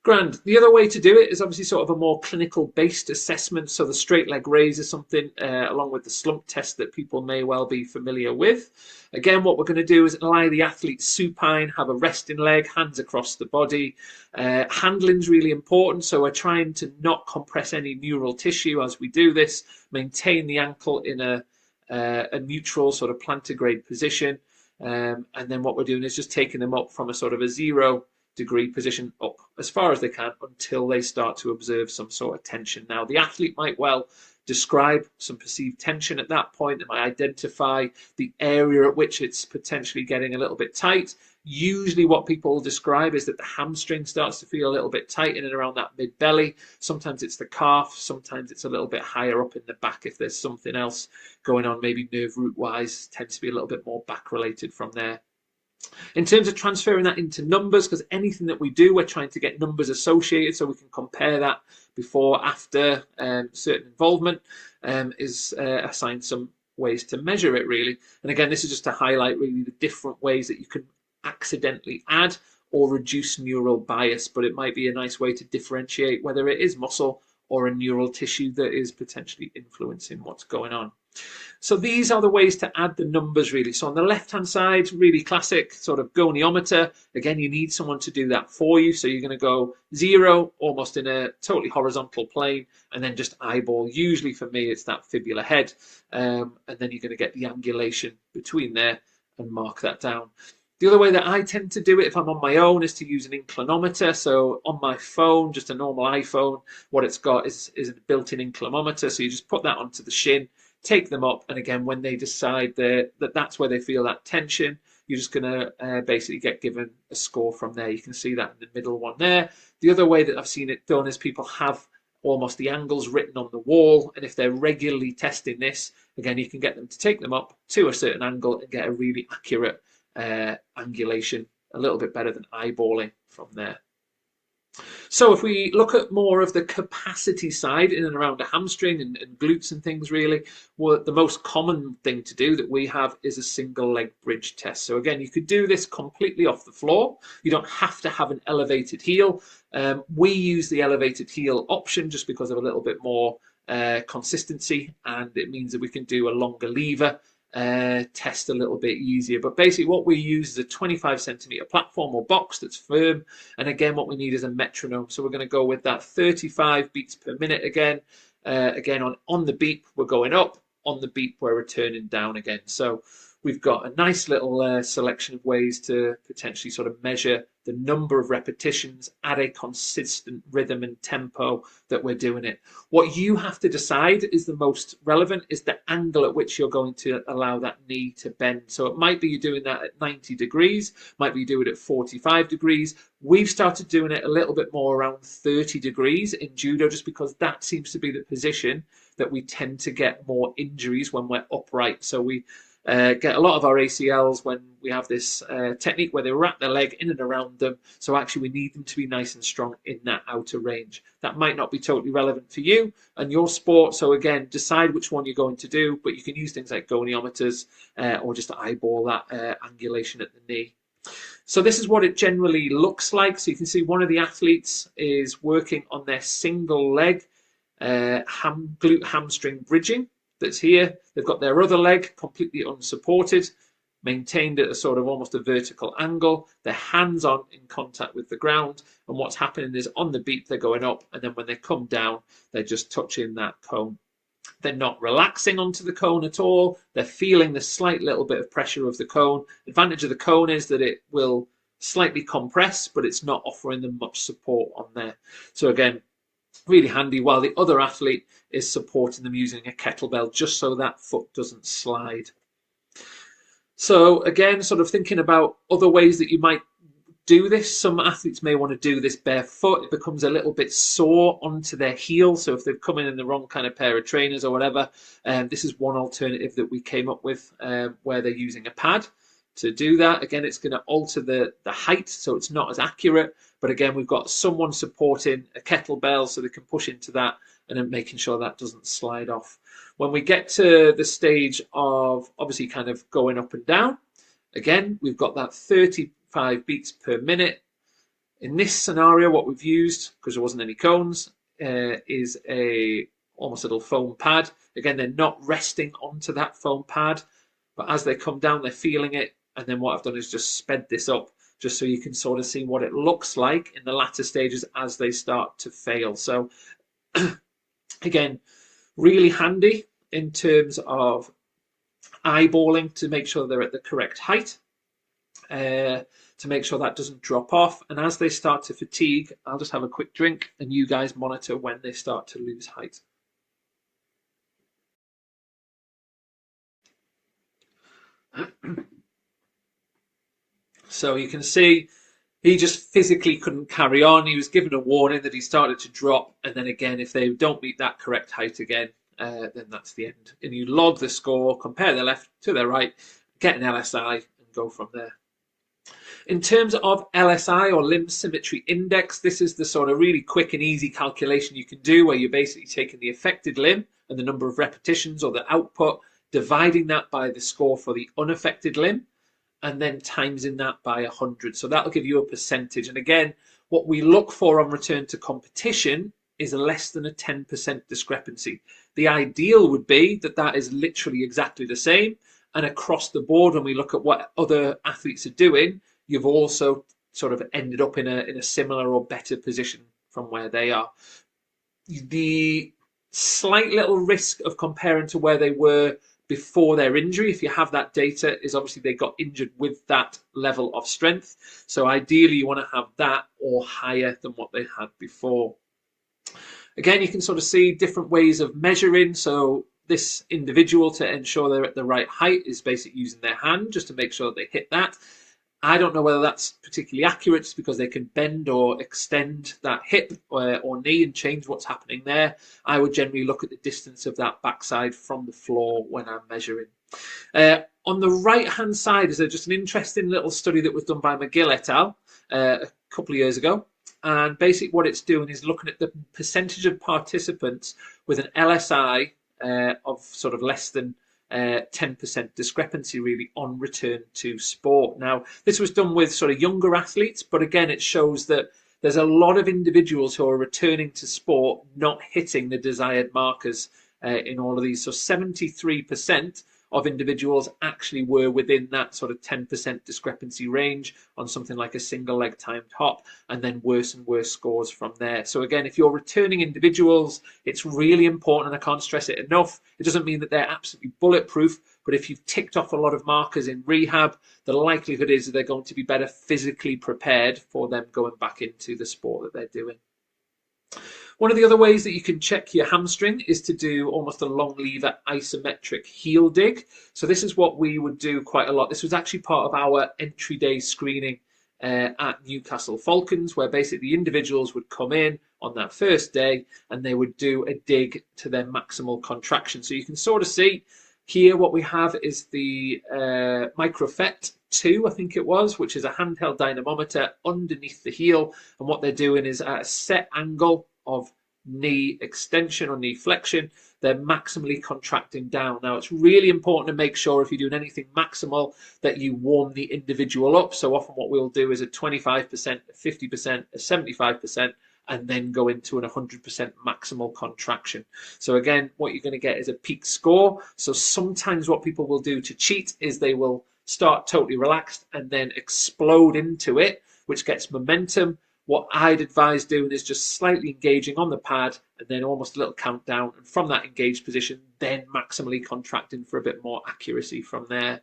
Grand. The other way to do it is obviously sort of a more clinical based assessment. So the straight leg raise is something along with the slump test that people may well be familiar with. Again, what we're going to do is lie the athlete supine, have a resting leg, hands across the body. Handling is really important. So we're trying to not compress any neural tissue as we do this, maintain the ankle in a neutral sort of plantigrade position. And then what we're doing is just taking them up from a sort of a 0 degree position up as far as they can until they start to observe some sort of tension. Now, the athlete might well describe some perceived tension at that point. They might identify the area at which it's potentially getting a little bit tight. Usually what people describe is that the hamstring starts to feel a little bit tight in and around that mid-belly. Sometimes it's the calf. Sometimes it's a little bit higher up in the back if there's something else going on, maybe nerve root-wise, tends to be a little bit more back-related from there. In terms of transferring that into numbers, because anything that we do, we're trying to get numbers associated so we can compare that before, after certain involvement, is assigned some ways to measure it, really. And again, this is just to highlight really the different ways that you can accidentally add or reduce neural bias, but it might be a nice way to differentiate whether it is muscle or a neural tissue that is potentially influencing what's going on. So these are the ways to add the numbers, really. So on the left-hand side, really classic sort of goniometer. Again, you need someone to do that for you. So you're going to go 0, almost in a totally horizontal plane, and then just eyeball. Usually for me, it's that fibula head. And then you're going to get the angulation between there and mark that down. The other way that I tend to do it if I'm on my own is to use an inclinometer. So on my phone, just a normal iPhone, what it's got is a built-in inclinometer. So you just put that onto the shin, take them up, and again, when they decide that that's where they feel that tension, you're just going to basically get given a score from there. You can see that in the middle one there. The other way that I've seen it done is people have almost the angles written on the wall. And if they're regularly testing this, again, you can get them to take them up to a certain angle and get a really accurate angulation, a little bit better than eyeballing from there. So if we look at more of the capacity side in and around a hamstring and glutes and things, really, well, the most common thing to do that we have is a single leg bridge test. So again, you could do this completely off the floor. You don't have to have an elevated heel. We use the elevated heel option just because of a little bit more consistency, and it means that we can do a longer lever test a little bit easier. But basically what we use is a 25 centimeter platform or box that's firm, and again what we need is a metronome. So we're going to go with that 35 beats per minute again. Again on the beep we're going up, on the beep we're returning down again. So we've got a nice little selection of ways to potentially sort of measure the number of repetitions at a consistent rhythm and tempo that we're doing it. What you have to decide is the most relevant is the angle at which you're going to allow that knee to bend. So it might be you're doing that at 90 degrees, might be you do it at 45 degrees. We've started doing it a little bit more around 30 degrees in judo, just because that seems to be the position that we tend to get more injuries when we're upright. So we get a lot of our ACLs when we have this technique where they wrap their leg in and around them. So actually we need them to be nice and strong in that outer range. That might not be totally relevant for you and your sport. So again, decide which one you're going to do, but you can use things like goniometers or just eyeball that angulation at the knee. So this is what it generally looks like. So you can see one of the athletes is working on their single leg glute hamstring bridging. That's here. They've got their other leg completely unsupported, maintained at a sort of almost a vertical angle. Their hands on in contact with the ground, and what's happening is on the beat they're going up, and then when they come down they're just touching that cone. They're not relaxing onto the cone at all. They're feeling the slight little bit of pressure of the cone. The advantage of the cone is that it will slightly compress, but it's not offering them much support on there. So again, really handy, while the other athlete is supporting them using a kettlebell just so that foot doesn't slide. So again, sort of thinking about other ways that you might do this. Some athletes may want to do this barefoot. It becomes a little bit sore onto their heel. So if they've come in the wrong kind of pair of trainers or whatever, this is one alternative that we came up with where they're using a pad to do that. Again, it's going to alter the height, so it's not as accurate. But again, we've got someone supporting a kettlebell so they can push into that and then making sure that doesn't slide off. When we get to the stage of obviously kind of going up and down, again, we've got that 35 beats per minute. In this scenario, what we've used, because there wasn't any cones, is almost a little foam pad. Again, they're not resting onto that foam pad, but as they come down, they're feeling it. And then what I've done is just sped this up just so you can sort of see what it looks like in the latter stages as they start to fail. So again, really handy in terms of eyeballing to make sure they're at the correct height, to make sure that doesn't drop off. And as they start to fatigue, I'll just have a quick drink and you guys monitor when they start to lose height. So you can see he just physically couldn't carry on. He was given a warning that he started to drop. And then again, if they don't meet that correct height again, then that's the end. And you log the score, compare their left to their right, get an LSI and go from there. In terms of LSI or limb symmetry index, this is the sort of really quick and easy calculation you can do where you're basically taking the affected limb and the number of repetitions or the output, dividing that by the score for the unaffected limb, and then timesing that by 100. So that'll give you a percentage. And again, what we look for on return to competition is less than a 10% discrepancy. The ideal would be that that is literally exactly the same. And across the board, when we look at what other athletes are doing, you've also sort of ended up in a similar or better position from where they are. The slight little risk of comparing to where they were before their injury, if you have that data, is obviously they got injured with that level of strength. So ideally you want to have that or higher than what they had before. Again, you can sort of see different ways of measuring. So this individual, to ensure they're at the right height, is basically using their hand just to make sure that they hit that. I don't know whether that's particularly accurate just because they can bend or extend that hip or knee and change what's happening there. I would generally look at the distance of that backside from the floor when I'm measuring. On the right-hand side is just an interesting little study that was done by McGill et al. A couple of years ago. And basically what it's doing is looking at the percentage of participants with an LSI of sort of less than 10% discrepancy really on return to sport. Now, this was done with sort of younger athletes, but again, it shows that there's a lot of individuals who are returning to sport not hitting the desired markers in all of these. So 73% of individuals actually were within that sort of 10% discrepancy range on something like a single leg timed hop, and then worse and worse scores from there. So again, if you're returning individuals, it's really important, and I can't stress it enough. It doesn't mean that they're absolutely bulletproof, but if you've ticked off a lot of markers in rehab, the likelihood is that they're going to be better physically prepared for them going back into the sport that they're doing. One of the other ways that you can check your hamstring is to do almost a long lever isometric heel dig. So this is what we would do quite a lot. This was actually part of our entry day screening at Newcastle Falcons, where basically the individuals would come in on that first day and they would do a dig to their maximal contraction. So you can sort of see here what we have is the Microfet 2, I think it was, which is a handheld dynamometer underneath the heel. And what they're doing is at a set angle of knee extension or knee flexion, they're maximally contracting down. Now, it's really important to make sure if you're doing anything maximal that you warm the individual up. So often what we'll do is a 25%, a 50%, a 75%, and then go into an 100% maximal contraction. So again, what you're going to get is a peak score. So sometimes what people will do to cheat is they will start totally relaxed and then explode into it, which gets momentum. What I'd advise doing is just slightly engaging on the pad and then almost a little countdown. And from that engaged position, then maximally contracting for a bit more accuracy from there.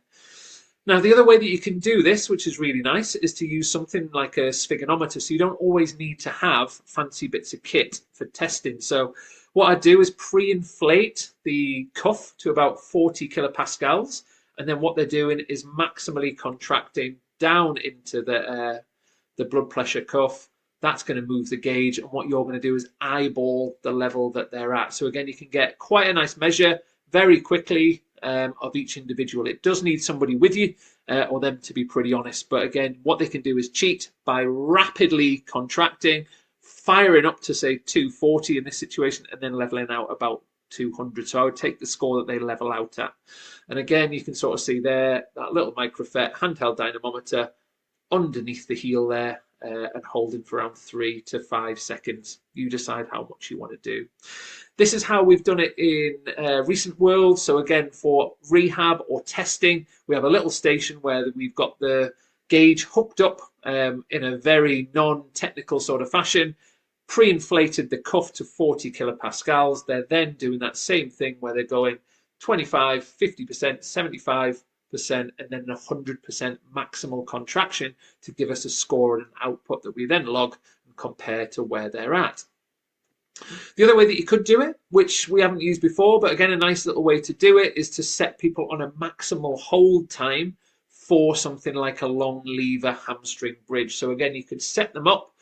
Now, the other way that you can do this, which is really nice, is to use something like a sphygmometer. So you don't always need to have fancy bits of kit for testing. So what I do is pre-inflate the cuff to about 40 kilopascals. And then what they're doing is maximally contracting down into the blood pressure cuff. That's going to move the gauge, and what you're going to do is eyeball the level that they're at. So again, you can get quite a nice measure very quickly of each individual. It does need somebody with you or them to be pretty honest. But again, what they can do is cheat by rapidly contracting, firing up to say 240 in this situation, and then leveling out about 200. So I would take the score that they level out at. And again, you can sort of see there that little Microfet handheld dynamometer underneath the heel there and holding for around 3 to 5 seconds. You decide how much you want to do. This is how we've done it in recent world. So again, for rehab or testing, we have a little station where we've got the gauge hooked up in a very non-technical sort of fashion, pre-inflated the cuff to 40 kilopascals. They're then doing that same thing where they're going 25, 50%, 75%, and then 100% maximal contraction to give us a score and an output that we then log and compare to where they're at. The other way that you could do it, which we haven't used before, but again, a nice little way to do it, is to set people on a maximal hold time for something like a long lever hamstring bridge. So again, you could set them up,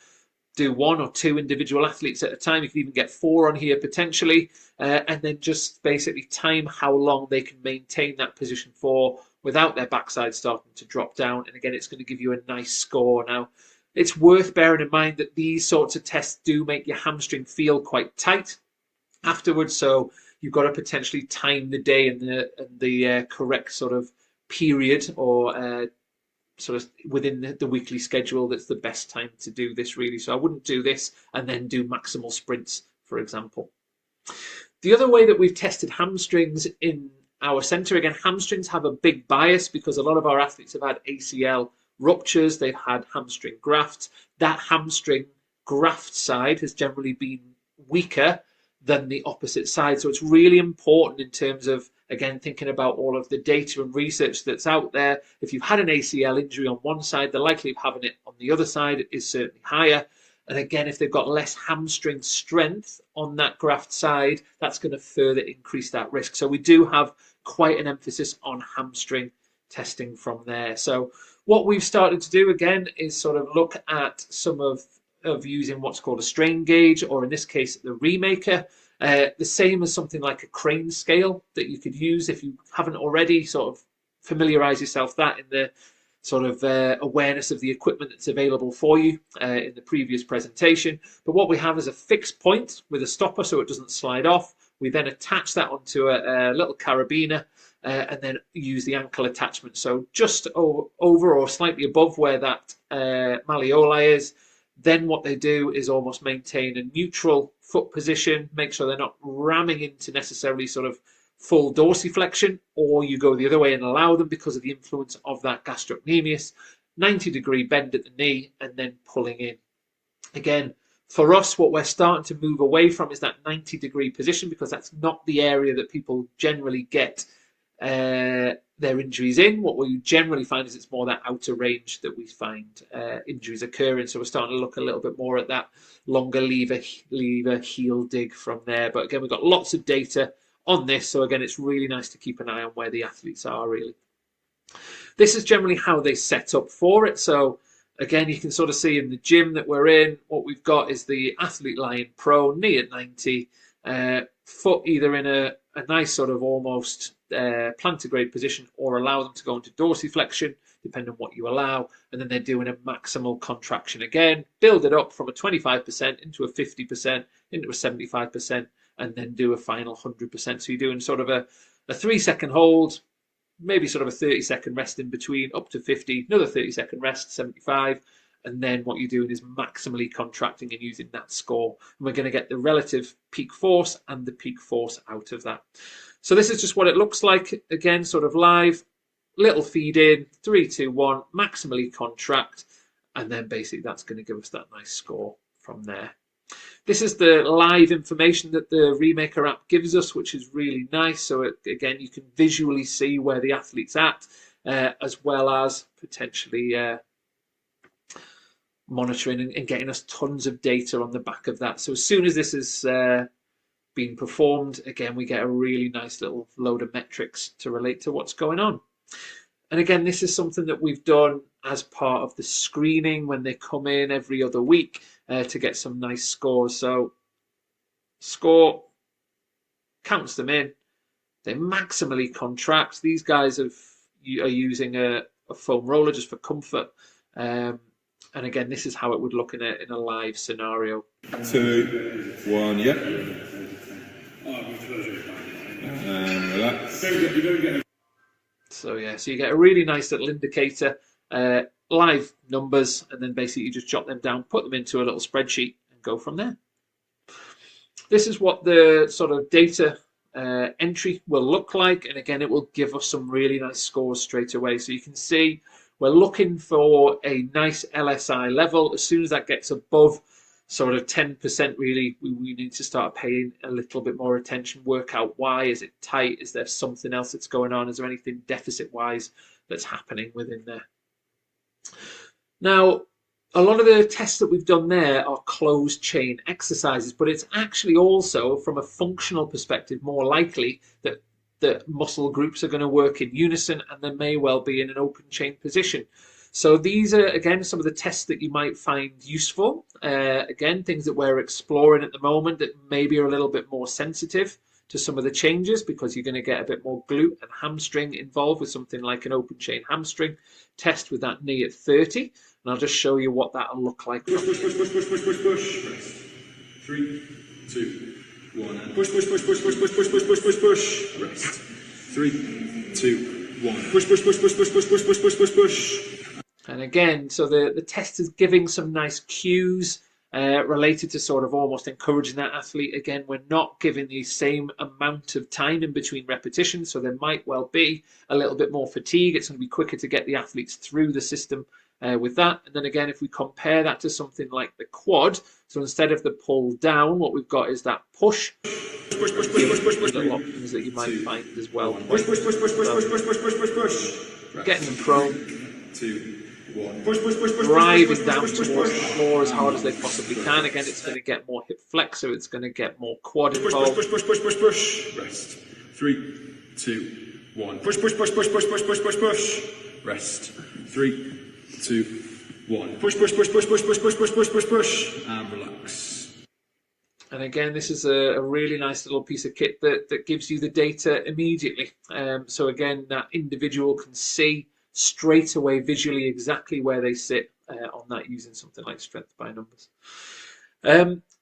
do 1 or 2 individual athletes at a time. You can even get 4 on here potentially, and then just basically time how long they can maintain that position for without their backside starting to drop down. And again, it's going to give you a nice score. Now, it's worth bearing in mind that these sorts of tests do make your hamstring feel quite tight afterwards. So you've got to potentially time the day and the correct sort of period or sort of within the weekly schedule. That's the best time to do this really. So I wouldn't do this and then do maximal sprints, for example. The other way that we've tested hamstrings in our centre, again, hamstrings have a big bias because a lot of our athletes have had ACL ruptures, they've had hamstring grafts. That hamstring graft side has generally been weaker than the opposite side. So it's really important in terms of, again, thinking about all of the data and research that's out there. If you've had an ACL injury on one side, the likelihood of having it on the other side is certainly higher. And again, if they've got less hamstring strength on that graft side, that's going to further increase that risk. So we do have quite an emphasis on hamstring testing from there. So What we've started to do again is sort of look at some of using what's called a strain gauge, or in this case, the Remaker. The same as something like a crane scale that you could use if you haven't already. Sort of familiarise yourself that in the sort of awareness of the equipment that's available for you in the previous presentation. But what we have is a fixed point with a stopper so it doesn't slide off. We then attach that onto a little carabiner and then use the ankle attachment. So just over or slightly above where that malleoli is. Then what they do is almost maintain a neutral foot position, make sure they're not ramming into necessarily sort of full dorsiflexion, or you go the other way and allow them because of the influence of that gastrocnemius, 90-degree bend at the knee and then pulling in. Again, for us, what we're starting to move away from is that 90-degree position, because that's not the area that people generally get their injuries in. What we generally find is it's more that outer range that we find injuries occurring. So we're starting to look a little bit more at that longer lever heel dig from there. But again, we've got lots of data on this. So again, it's really nice to keep an eye on where the athletes are really. This is generally how they set up for it. So again, you can sort of see in the gym that we're in, what we've got is the athlete lying prone, knee at 90, foot either in a nice sort of almost plantigrade position, or allow them to go into dorsiflexion, depending on what you allow. And then they're doing a maximal contraction again, build it up from a 25% into a 50%, into a 75%, and then do a final 100%. So you're doing sort of a 3-second hold, maybe sort of a 30-second rest in between, up to 50, another 30-second rest, 75. And then what you're doing is maximally contracting and using that score. And we're going to get the relative peak force and the peak force out of that. So this is just what it looks like. Again, sort of live, little feed in, 3, 2, 1, maximally contract. And then basically that's going to give us that nice score from there. This is the live information that the Remaker app gives us, which is really nice. So again, you can visually see where the athlete's at, as well as potentially monitoring and getting us tons of data on the back of that. So as soon as this is being performed, again, we get a really nice little load of metrics to relate to what's going on. And again, this is something that we've done as part of the screening when they come in every other week to get some nice scores. So score, counts them in, they maximally contract. These guys are using a foam roller just for comfort. And again, this is how it would look in a live scenario. 2, 1, yep. And relax. So yeah, so you get a really nice little indicator, live numbers, and then basically you just jot them down, put them into a little spreadsheet and go from there. This is what the sort of data entry will look like. And again, it will give us some really nice scores straight away. So you can see we're looking for a nice LSI level. As soon as that gets above sort of 10%, really, we need to start paying a little bit more attention, work out why. Is it tight? Is there something else that's going on? Is there anything deficit-wise that's happening within there? Now, a lot of the tests that we've done there are closed chain exercises, but it's actually also, from a functional perspective, more likely that muscle groups are going to work in unison, and they may well be in an open chain position. So these are, again, some of the tests that you might find useful. Again, things that we're exploring at the moment that maybe are a little bit more sensitive to some of the changes, because you're going to get a bit more glute and hamstring involved with something like an open chain hamstring test with that knee at 30. And I'll just show you what that'll look like. Push, push, push, push, push, push, push, push. Rest. 3, 2, 1. And push, push, push, push, push, push, push, push, push, push, push. Rest. 3, 2, 1. Push, push, push, push, push, push, push, push, push, push, push. And again, so the test is giving some nice cues related to sort of almost encouraging that athlete. Again, we're not giving the same amount of time in between repetitions, so there might well be a little bit more fatigue. It's going to be quicker to get the athletes through the system with that. And then again, if we compare that to something like the quad, so instead of the pull down, what we've got is that push. Push, push, push, push, push, push. Little options that you might find as well. Push, push, push, push, push, push, push, push, push, push, push. Getting them prone. 2, 1. Push, push, push, push, driving down towards the floor as hard as they possibly can. Again, it's going to get more hip flexor. It's going to get more quad involved. Push, push, push, push, push, push. Rest. 3, 2, 1. Push, push, push, push, push, push, push, push, push. rest. 3, 2, 1. Push, push, push, push, push, push, push, push, push, push, push, and relax. And again, this is a really nice little piece of kit that gives you the data immediately. So again, that individual can see straight away visually exactly where they sit on that using something like strength by numbers.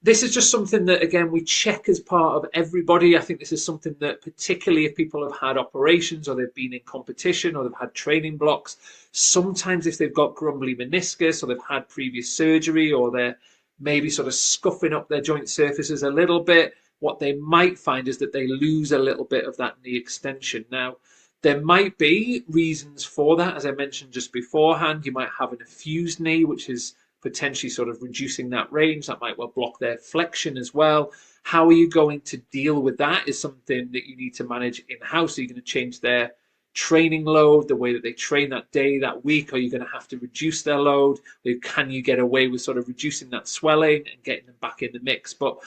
This is just something that, again, we check as part of everybody. I think this is something that, particularly if people have had operations or they've been in competition or they've had training blocks, sometimes if they've got grumbly meniscus or they've had previous surgery or they're maybe sort of scuffing up their joint surfaces a little bit, what they might find is that they lose a little bit of that knee extension. Now, there might be reasons for that. As I mentioned just beforehand, you might have an effused knee, which is potentially sort of reducing that range. That might well block their flexion as well. How are you going to deal with that is something that you need to manage in-house. Are you going to change their training load, the way that they train that day, that week? Are you going to have to reduce their load? Or can you get away with sort of reducing that swelling and getting them back in the mix? But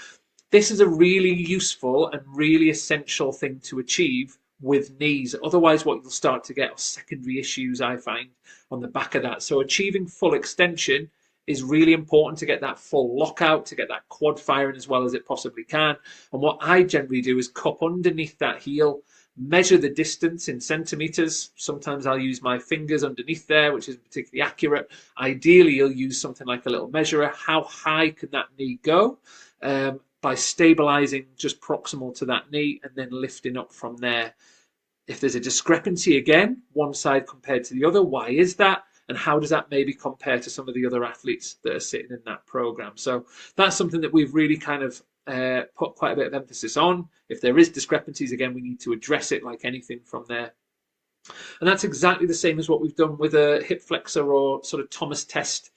this is a really useful and really essential thing to achieve with knees. Otherwise, what you'll start to get are secondary issues, I find, on the back of that. So achieving full extension is really important to get that full lockout, to get that quad firing as well as it possibly can. And what I generally do is cup underneath that heel, measure the distance in centimeters. Sometimes I'll use my fingers underneath there, which isn't particularly accurate. Ideally, you'll use something like a little measurer. How high can that knee go? By stabilizing just proximal to that knee and then lifting up from there. If there's a discrepancy, again, one side compared to the other, why is that? And how does that maybe compare to some of the other athletes that are sitting in that program? So that's something that we've really kind of put quite a bit of emphasis on. If there is discrepancies, again, we need to address it like anything from there. And that's exactly the same as what we've done with a hip flexor or sort of Thomas test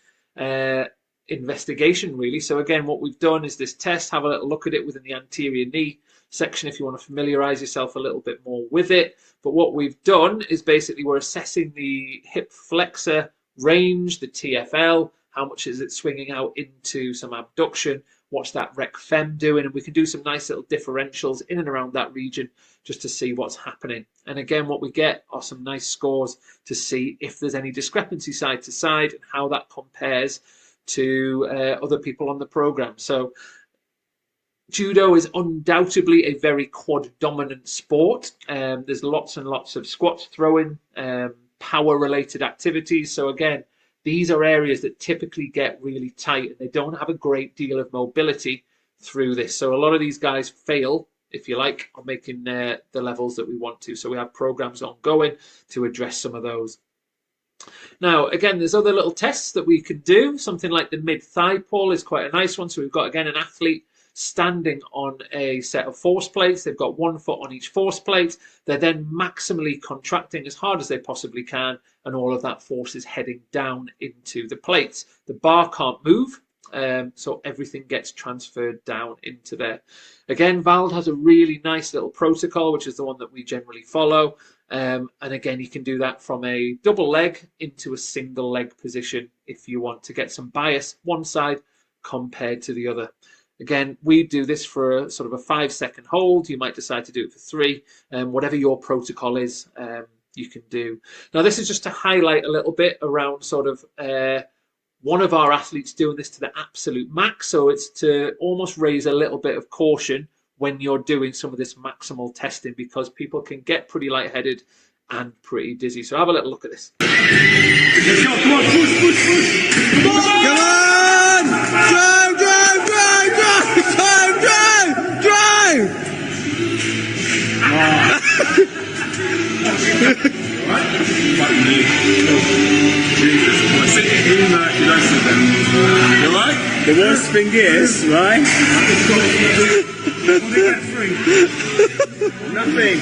investigation, really. So again, what we've done is this test, have a little look at it within the anterior knee section if you want to familiarize yourself a little bit more with it. But what we've done is basically we're assessing the hip flexor range, the TFL, how much is it swinging out into some abduction, what's that rec fem doing, and we can do some nice little differentials in and around that region just to see what's happening. And again, what we get are some nice scores to see if there's any discrepancy side to side and how that compares to other people on the program. So judo is undoubtedly a very quad dominant sport. There's lots and lots of squats, throwing, power related activities. So again, these are areas that typically get really tight and they don't have a great deal of mobility through this. So a lot of these guys fail, if you like, on making the levels that we want to. So we have programs ongoing to address some of those. Now, again, there's other little tests that we can do. Something like the mid-thigh pull is quite a nice one. So we've got, again, an athlete standing on a set of force plates. They've got 1 foot on each force plate. They're then maximally contracting as hard as they possibly can, and all of that force is heading down into the plates. The bar can't move, so everything gets transferred down into there. Again, Vald has a really nice little protocol, which is the one that we generally follow. And again, you can do that from a double leg into a single leg position if you want to get some bias one side compared to the other. Again, we do this for a sort of a 5-second hold. You might decide to do it for 3. Whatever your protocol is, you can do. Now, this is just to highlight a little bit around sort of one of our athletes doing this to the absolute max. So it's to almost raise a little bit of caution when you're doing some of this maximal testing, because people can get pretty lightheaded and pretty dizzy. So have a little look at this. Let's go, come on, push, push, push. Come on! Come on! Drive, drive, drive, drive, drive, drive, drive! Alright? Jesus. Well, sit in that, you don't sit down. You alright? The worst thing is, right? Nothing.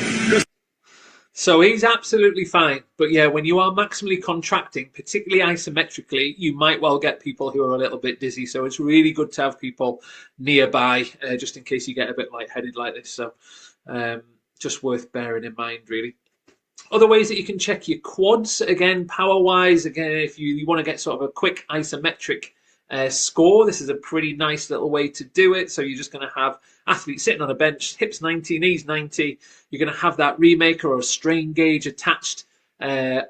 So he's absolutely fine. But yeah, when you are maximally contracting, particularly isometrically, you might well get people who are a little bit dizzy. So it's really good to have people nearby, just in case you get a bit lightheaded like this. So just worth bearing in mind, really. Other ways that you can check your quads, again, power-wise, again, if you want to get sort of a quick isometric score, this is a pretty nice little way to do it. So you're just going to have athletes sitting on a bench, hips 90, knees 90. You're going to have that remaker or a strain gauge attached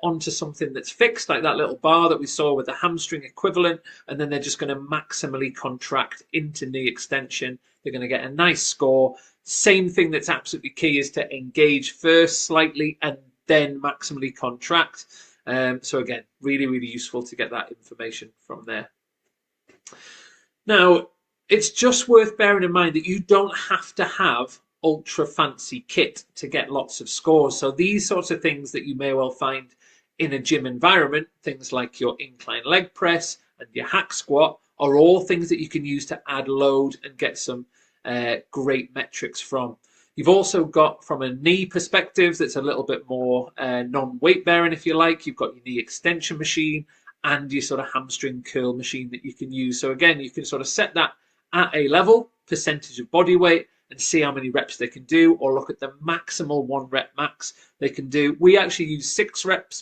onto something that's fixed, like that little bar that we saw with the hamstring equivalent, and then they're just going to maximally contract into knee extension. They're going to get a nice score. Same thing that's absolutely key is to engage first slightly and then maximally contract. So again, really, really useful to get that information from there. Now, it's just worth bearing in mind that you don't have to have ultra fancy kit to get lots of scores. So these sorts of things that you may well find in a gym environment, things like your incline leg press and your hack squat, are all things that you can use to add load and get some great metrics from. You've also got, from a knee perspective, that's a little bit more non-weight bearing, if you like. You've got your knee extension machine and your sort of hamstring curl machine that you can use. So again, you can sort of set that at a level, percentage of body weight, and see how many reps they can do, or look at the maximal 1 rep max they can do. We actually use 6 rep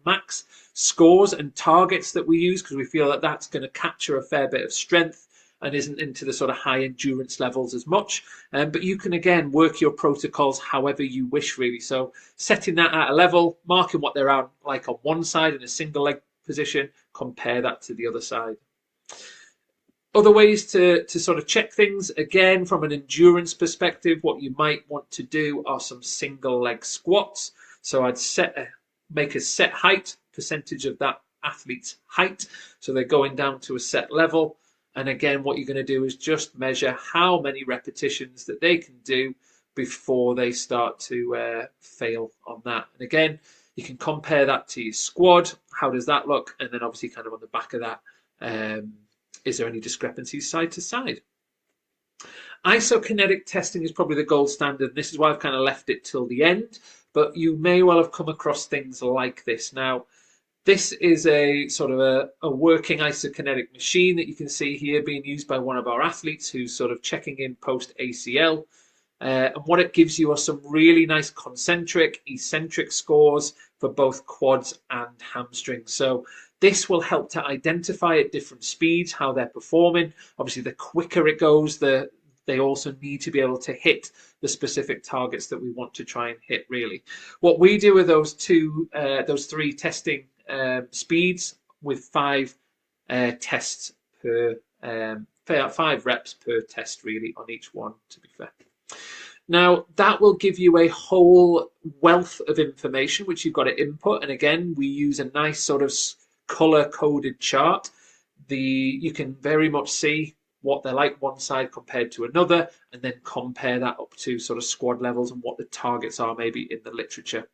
max scores and targets that we use because we feel that that's going to capture a fair bit of strength and isn't into the sort of high endurance levels as much. But you can, again, work your protocols however you wish, really. So setting that at a level, marking what they're at, like on one side in a single leg position, compare that to the other side. Other ways to sort of check things, again, from an endurance perspective, what you might want to do are some single leg squats. So I'd make a set height, percentage of that athlete's height. So they're going down to a set level. And again, what you're going to do is just measure how many repetitions that they can do before they start to fail on that. And again, you can compare that to your squad. How does that look? And then obviously kind of on the back of that, is there any discrepancies side to side? Isokinetic testing is probably the gold standard. This is why I've kind of left it till the end, but you may well have come across things like this. Now, this is a sort of a working isokinetic machine that you can see here being used by one of our athletes who's sort of checking in post ACL. And what it gives you are some really nice concentric, eccentric scores for both quads and hamstrings. So this will help to identify at different speeds how they're performing. Obviously, the quicker it goes, they also need to be able to hit the specific targets that we want to try and hit, really. What we do with those 3 testing speeds with 5 tests per 5 reps per test, really, on each one, to be fair. Now, that will give you a whole wealth of information which you've got to input. And again, we use a nice sort of color-coded chart. You can very much see what they're like one side compared to another, and then compare that up to sort of squad levels and what the targets are maybe in the literature.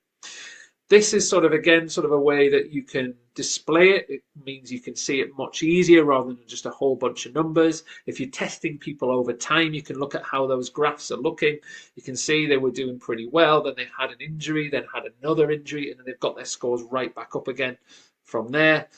This is sort of, again, sort of a way that you can display it. It means you can see it much easier rather than just a whole bunch of numbers. If you're testing people over time, you can look at how those graphs are looking. You can see they were doing pretty well, then they had an injury, then had another injury, and then they've got their scores right back up again from there.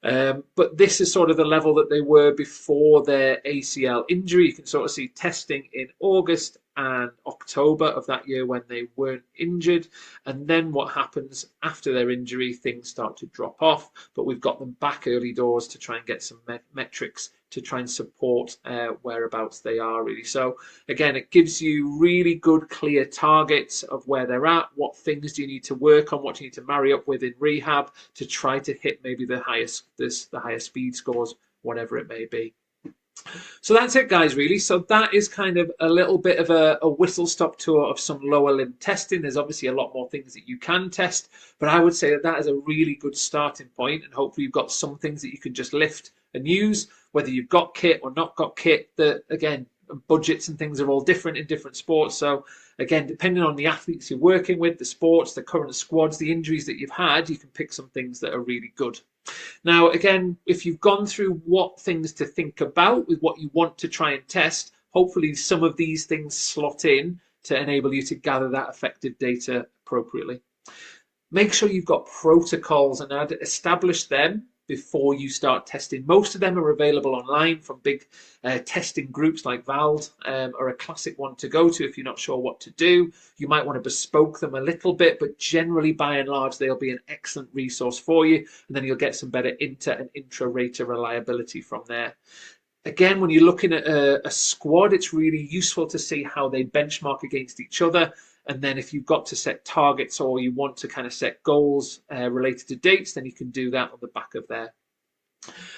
But this is sort of the level that they were before their ACL injury. You can sort of see testing in August and October of that year when they weren't injured. And then what happens after their injury, things start to drop off. But we've got them back early doors to try and get some metrics to try and support whereabouts they are, really. So again, it gives you really good, clear targets of where they're at. What things do you need to work on? What do you need to marry up with in rehab to try to hit maybe the highest speed scores, whatever it may be. So that's it, guys, really. So that is kind of a little bit of a whistle-stop tour of some lower limb testing. There's obviously a lot more things that you can test, but I would say that that is a really good starting point, and hopefully you've got some things that you can just lift and use, whether you've got kit or not got kit. That, again, budgets and things are all different in different sports. So again, depending on the athletes you're working with, the sports, the current squads, the injuries that you've had, you can pick some things that are really good. Now, again, if you've gone through what things to think about with what you want to try and test, hopefully some of these things slot in to enable you to gather that effective data appropriately. Make sure you've got protocols and establish them before you start testing. Most of them are available online from big testing groups like VALD, are a classic one to go to if you're not sure what to do. You might want to bespoke them a little bit, but generally, by and large, they'll be an excellent resource for you, and then you'll get some better inter and intra-rater reliability from there. Again, when you're looking at a squad, it's really useful to see how they benchmark against each other. And then if you've got to set targets or you want to kind of set goals related to dates, then you can do that on the back of there.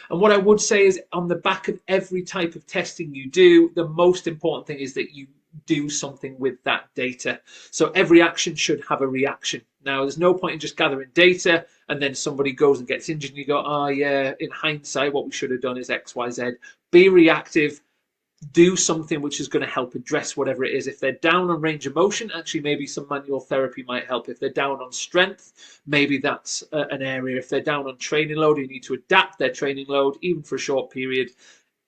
And what I would say is on the back of every type of testing you do, the most important thing is that you do something with that data. So every action should have a reaction. Now, there's no point in just gathering data and then somebody goes and gets injured and you go, oh yeah, in hindsight, what we should have done is X, Y, Z. Be reactive. Do something which is going to help address whatever it is. If they're down on range of motion, actually maybe some manual therapy might help. If they're down on strength, maybe that's an area. If they're down on training load, you need to adapt their training load, even for a short period.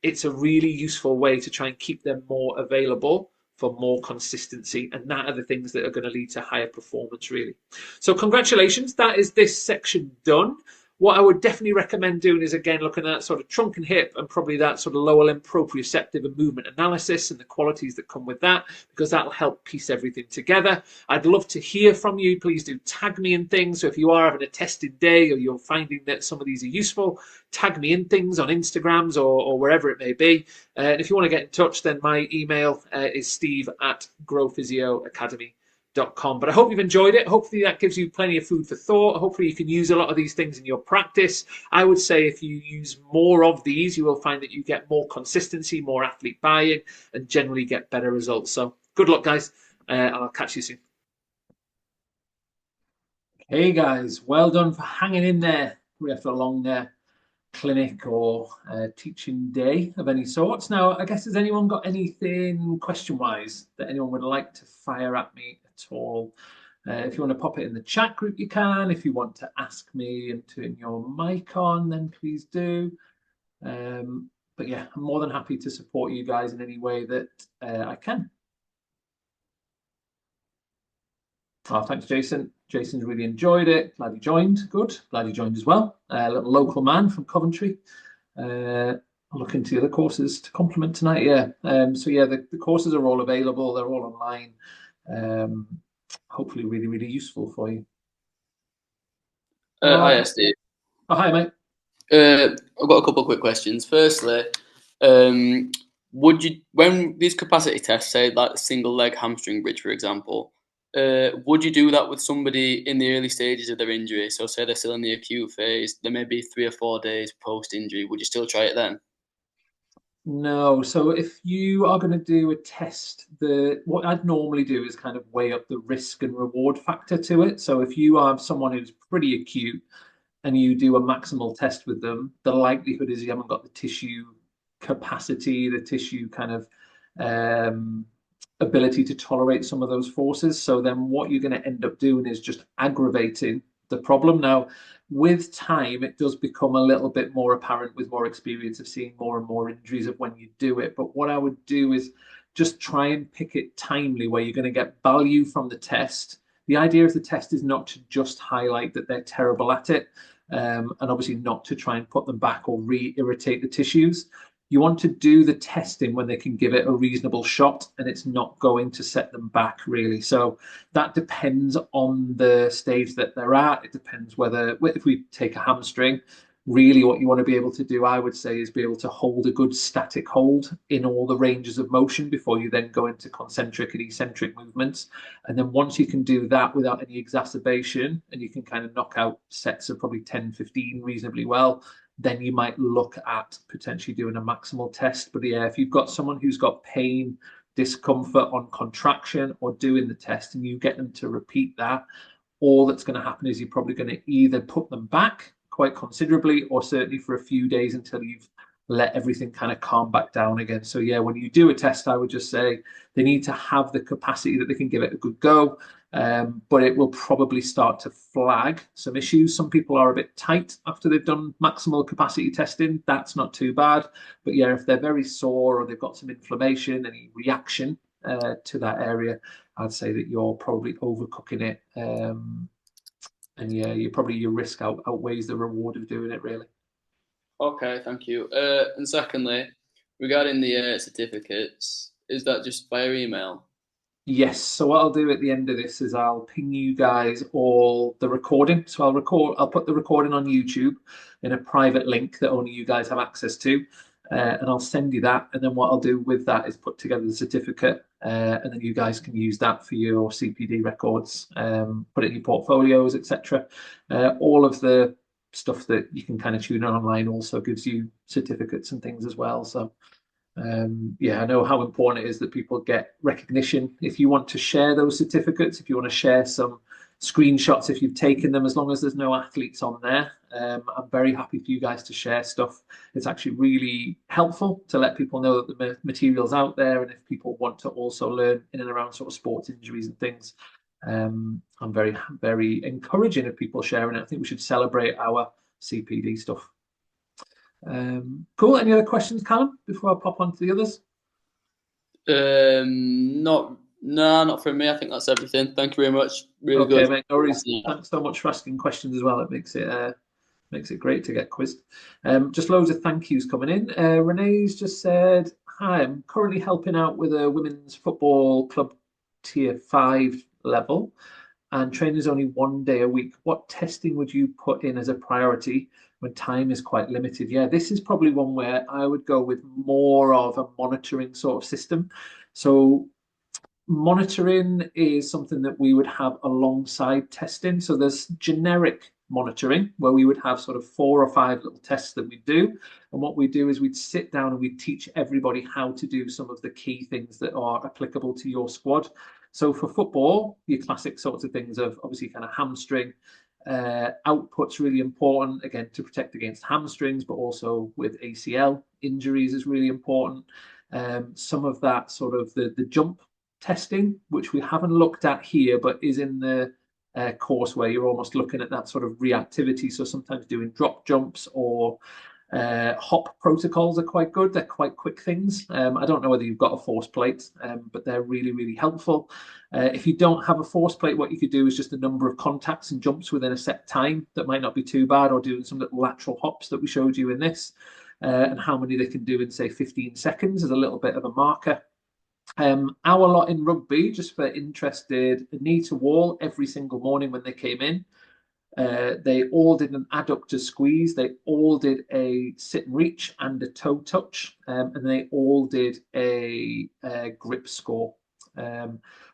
It's a really useful way to try and keep them more available for more consistency. And that are the things that are going to lead to higher performance, really. So congratulations, that is this section done. What I would definitely recommend doing is, again, looking at sort of trunk and hip and probably that sort of lower limb proprioceptive and movement analysis and the qualities that come with that, because that'll help piece everything together. I'd love to hear from you. Please do tag me in things. So if you are having a testing day or you're finding that some of these are useful, tag me in things on Instagrams or wherever it may be. And if you want to get in touch, then my email is steve@growphysioacademy.com. But I hope you've enjoyed it. Hopefully that gives you plenty of food for thought. Hopefully you can use a lot of these things in your practice. I would say if you use more of these, you will find that you get more consistency, more athlete buy-in, and generally get better results. So good luck, guys, and I'll catch you soon. Hey, guys, well done for hanging in there after a long clinic or teaching day of any sorts. Now, I guess, has anyone got anything question-wise that anyone would like to fire at me at all? If you want to pop it in the chat group, you can. If you want to ask me and turn your mic on, then please do. But yeah, I'm more than happy to support you guys in any way that I can. Oh, thanks, Jason. Jason's really enjoyed it. Glad he joined. Good. Glad he joined as well. A little local man from Coventry. I'll look into the other courses to complement tonight. Yeah. So yeah, the courses are all available. They're all online. Hopefully really, really useful for you. Hi, Steve. Oh, hi, mate. I've got a couple of quick questions. Firstly, would you, when these capacity tests, say like the single leg hamstring bridge, for example, would you do that with somebody in the early stages of their injury? So say they're still in the acute phase, there may be 3 or 4 days post-injury. Would you still try it then? No. So if you are going to do a test, what I'd normally do is kind of weigh up the risk and reward factor to it. So if you are someone who's pretty acute and you do a maximal test with them, the likelihood is you haven't got the tissue capacity, the tissue kind of ability to tolerate some of those forces. So then what you're going to end up doing is just aggravating the problem. Now, with time, it does become a little bit more apparent with more experience of seeing more and more injuries of when you do it. But what I would do is just try and pick it timely where you're going to get value from the test. The idea of the test is not to just highlight that they're terrible at it, and obviously not to try and put them back or re-irritate the tissues. You want to do the testing when they can give it a reasonable shot and it's not going to set them back, really. So that depends on the stage that they're at. It depends whether, if we take a hamstring, really what you want to be able to do, I would say, is be able to hold a good static hold in all the ranges of motion before you then go into concentric and eccentric movements. And then once you can do that without any exacerbation and you can kind of knock out sets of probably 10, 15 reasonably well, then you might look at potentially doing a maximal test. But yeah, if you've got someone who's got pain, discomfort on contraction or doing the test and you get them to repeat that, all that's going to happen is you're probably going to either put them back quite considerably or certainly for a few days until you've let everything kind of calm back down again. So yeah, when you do a test, I would just say they need to have the capacity that they can give it a good go. But it will probably start to flag some issues. Some people are a bit tight after they've done maximal capacity testing. That's not too bad. But yeah, if they're very sore or they've got some inflammation, any reaction to that area, I'd say that you're probably overcooking it. And yeah, your risk outweighs the reward of doing it, really. Okay, thank you. And secondly, regarding the certificates, is that just via email? Yes. So what I'll do at the end of this is I'll ping you guys all the recording. So I'll put the recording on YouTube in a private link that only you guys have access to. And I'll send you that. And then what I'll do with that is put together the certificate. and then you guys can use that for your CPD records, put it in your portfolios, etc. All of the stuff that you can kind of tune in online also gives you certificates and things as well. So yeah, I know how important it is that people get recognition. If you want to share those certificates, if you want to share some screenshots if you've taken them, as long as there's no athletes on there, I'm very happy for you guys to share stuff. It's actually really helpful to let people know that the material's out there, and if people want to also learn in and around sort of sports injuries and things, I'm very encouraging of people sharing it. I think we should celebrate our CPD stuff. Cool. Any other questions, Callum, before I pop on to the others? Not from me. I think that's everything. Thank you very much. Really okay, good. Mate, no worries. Thanks so much for asking questions as well. It makes it great to get quizzed. Just loads of thank yous coming in. Renee's just said, hi, I'm currently helping out with a women's football club tier 5 level, and training is only 1 day a week. What testing would you put in as a priority when time is quite limited? Yeah, this is probably one where I would go with more of a monitoring sort of system. So monitoring is something that we would have alongside testing. So there's generic monitoring where we would have sort of 4 or 5 little tests that we do. And what we do is we'd sit down and we'd teach everybody how to do some of the key things that are applicable to your squad. So for football, your classic sorts of things of obviously kind of hamstring, output's really important, again, to protect against hamstrings, but also with ACL injuries is really important. Some of that sort of the jump testing, which we haven't looked at here, but is in the course where you're almost looking at that sort of reactivity. So sometimes doing drop jumps or hop protocols are quite good. They're quite quick things. I don't know whether you've got a force plate, but they're really, really helpful. If you don't have a force plate, what you could do is just a number of contacts and jumps within a set time. That might not be too bad, or doing some little lateral hops that we showed you in this, and how many they can do in, say, 15 seconds is a little bit of a marker. Our lot in rugby, just for interested, knee to wall every single morning when they came in. They all did an adductor squeeze. They all did a sit and reach and a toe touch, and they all did a grip score.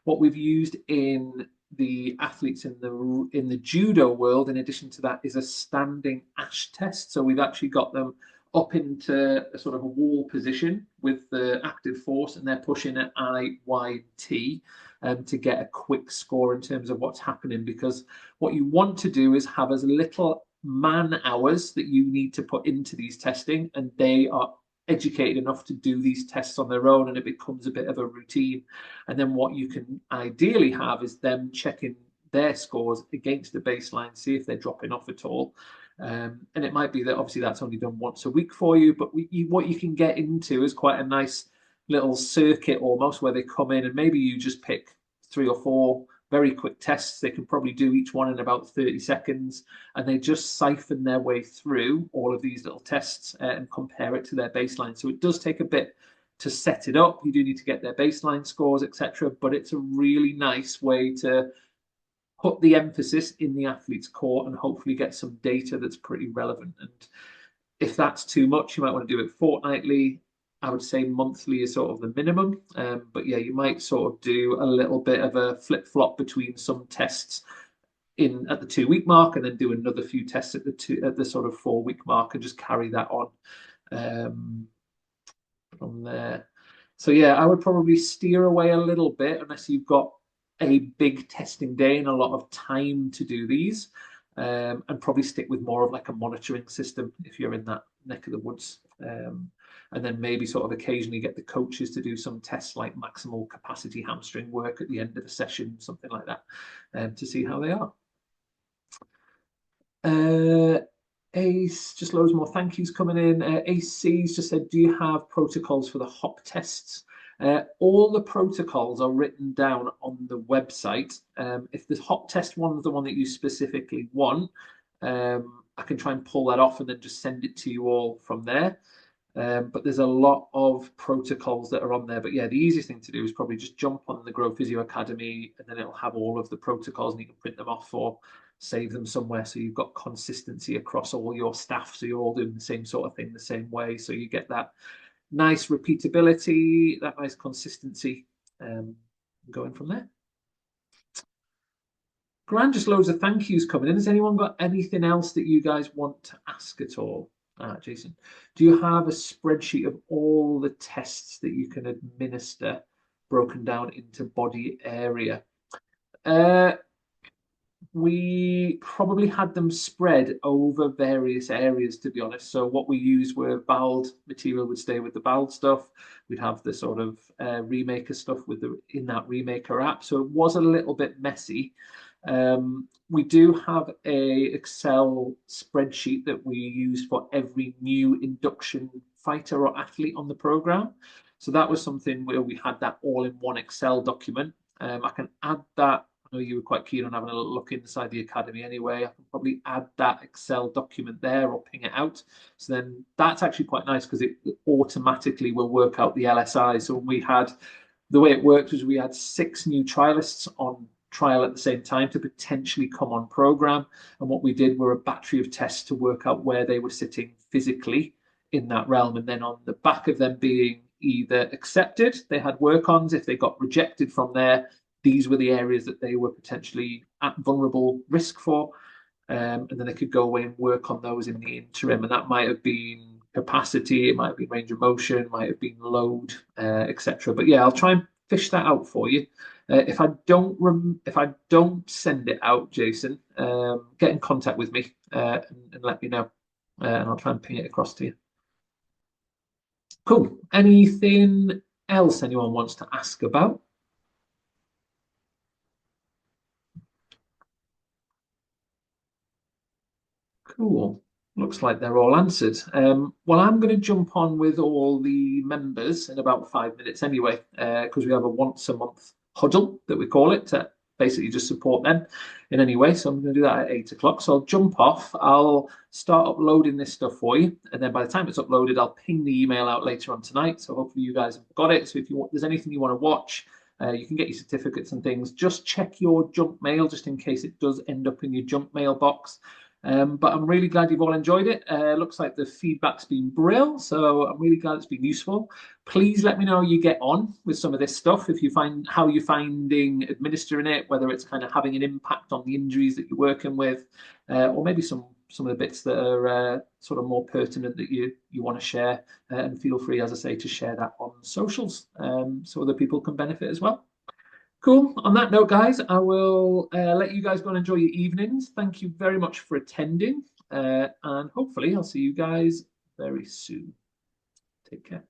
What we've used in the athletes in the judo world, in addition to that, is a standing ash test. So we've actually got them up into a sort of a wall position with the active force, and they're pushing at IYT to get a quick score in terms of what's happening. Because what you want to do is have as little man hours that you need to put into these testing, and they are educated enough to do these tests on their own, and it becomes a bit of a routine. And then what you can ideally have is them checking their scores against the baseline, see if they're dropping off at all. And it might be that obviously that's only done once a week for you, but what you can get into is quite a nice little circuit almost, where they come in and maybe you just pick 3 or 4 very quick tests. They can probably do each one in about 30 seconds, and they just siphon their way through all of these little tests and compare it to their baseline. So it does take a bit to set it up. You do need to get their baseline scores, etc., but it's a really nice way to put the emphasis in the athlete's core and hopefully get some data that's pretty relevant. And if that's too much, you might want to do it fortnightly. I would say monthly is sort of the minimum. But yeah, you might sort of do a little bit of a flip-flop between some tests at the 2-week mark, and then do another few tests at the sort of 4-week mark, and just carry that on from there. So yeah, I would probably steer away a little bit unless you've got a big testing day and a lot of time to do these, and probably stick with more of like a monitoring system if you're in that neck of the woods. And then maybe sort of occasionally get the coaches to do some tests like maximal capacity hamstring work at the end of the session, something like that, to see how they are. Ace, just loads more thank yous coming in. AC's just said, do you have protocols for the hop tests? All the protocols are written down on the website. If the hop test one is the one that you specifically want, I can try and pull that off and then just send it to you all from there. But there's a lot of protocols that are on there. But yeah, the easiest thing to do is probably just jump on the Grow Physio Academy, and then it'll have all of the protocols, and you can print them off or save them somewhere, so you've got consistency across all your staff, so you're all doing the same sort of thing the same way, so you get that nice repeatability, that nice consistency. going from there. Grand, just loads of thank yous coming in. Has anyone got anything else that you guys want to ask at all? Jason, do you have a spreadsheet of all the tests that you can administer broken down into body area? We probably had them spread over various areas, to be honest. So what we used were boweled material would stay with the boweled stuff. We'd have the sort of remaker stuff in that remaker app. So it was a little bit messy. We do have a Excel spreadsheet that we use for every new induction fighter or athlete on the program. So that was something where we had that all in one Excel document. I can add that. I know you were quite keen on having a little look inside the academy anyway. I can probably add that Excel document there or ping it out. So then that's actually quite nice because it automatically will work out the LSI. So we had, the way it worked was we had 6 new trialists on trial at the same time to potentially come on program. And what we did were a battery of tests to work out where they were sitting physically in that realm. And then on the back of them being either accepted, they had work-ons. If they got rejected from there, these were the areas that they were potentially at vulnerable risk for. And then they could go away and work on those in the interim. And that might have been capacity, it might have been range of motion, might have been load, etc. But yeah, I'll try and fish that out for you. If I don't send it out, Jason, get in contact with me and let me know, and I'll try and ping it across to you. Cool. Anything else anyone wants to ask about? Cool. Looks like they're all answered. Well, I'm going to jump on with all the members in about 5 minutes anyway, because we have a once a month huddle that we call it to basically just support them in any way. So I'm going to do that at 8 o'clock. So I'll jump off. I'll start uploading this stuff for you. And then by the time it's uploaded, I'll ping the email out later on tonight. So hopefully you guys have got it. So if there's anything you want to watch, you can get your certificates and things. Just check your junk mail just in case it does end up in your junk mail box. But I'm really glad you've all enjoyed it. Looks like the feedback's been brilliant, so I'm really glad it's been useful. Please let me know how you get on with some of this stuff. If you find how you're finding administering it, whether it's kind of having an impact on the injuries that you're working with, or maybe some of the bits that are sort of more pertinent that you want to share. And feel free, as I say, to share that on socials so other people can benefit as well. Cool. On that note, guys, I will let you guys go and enjoy your evenings. Thank you very much for attending. And hopefully I'll see you guys very soon. Take care.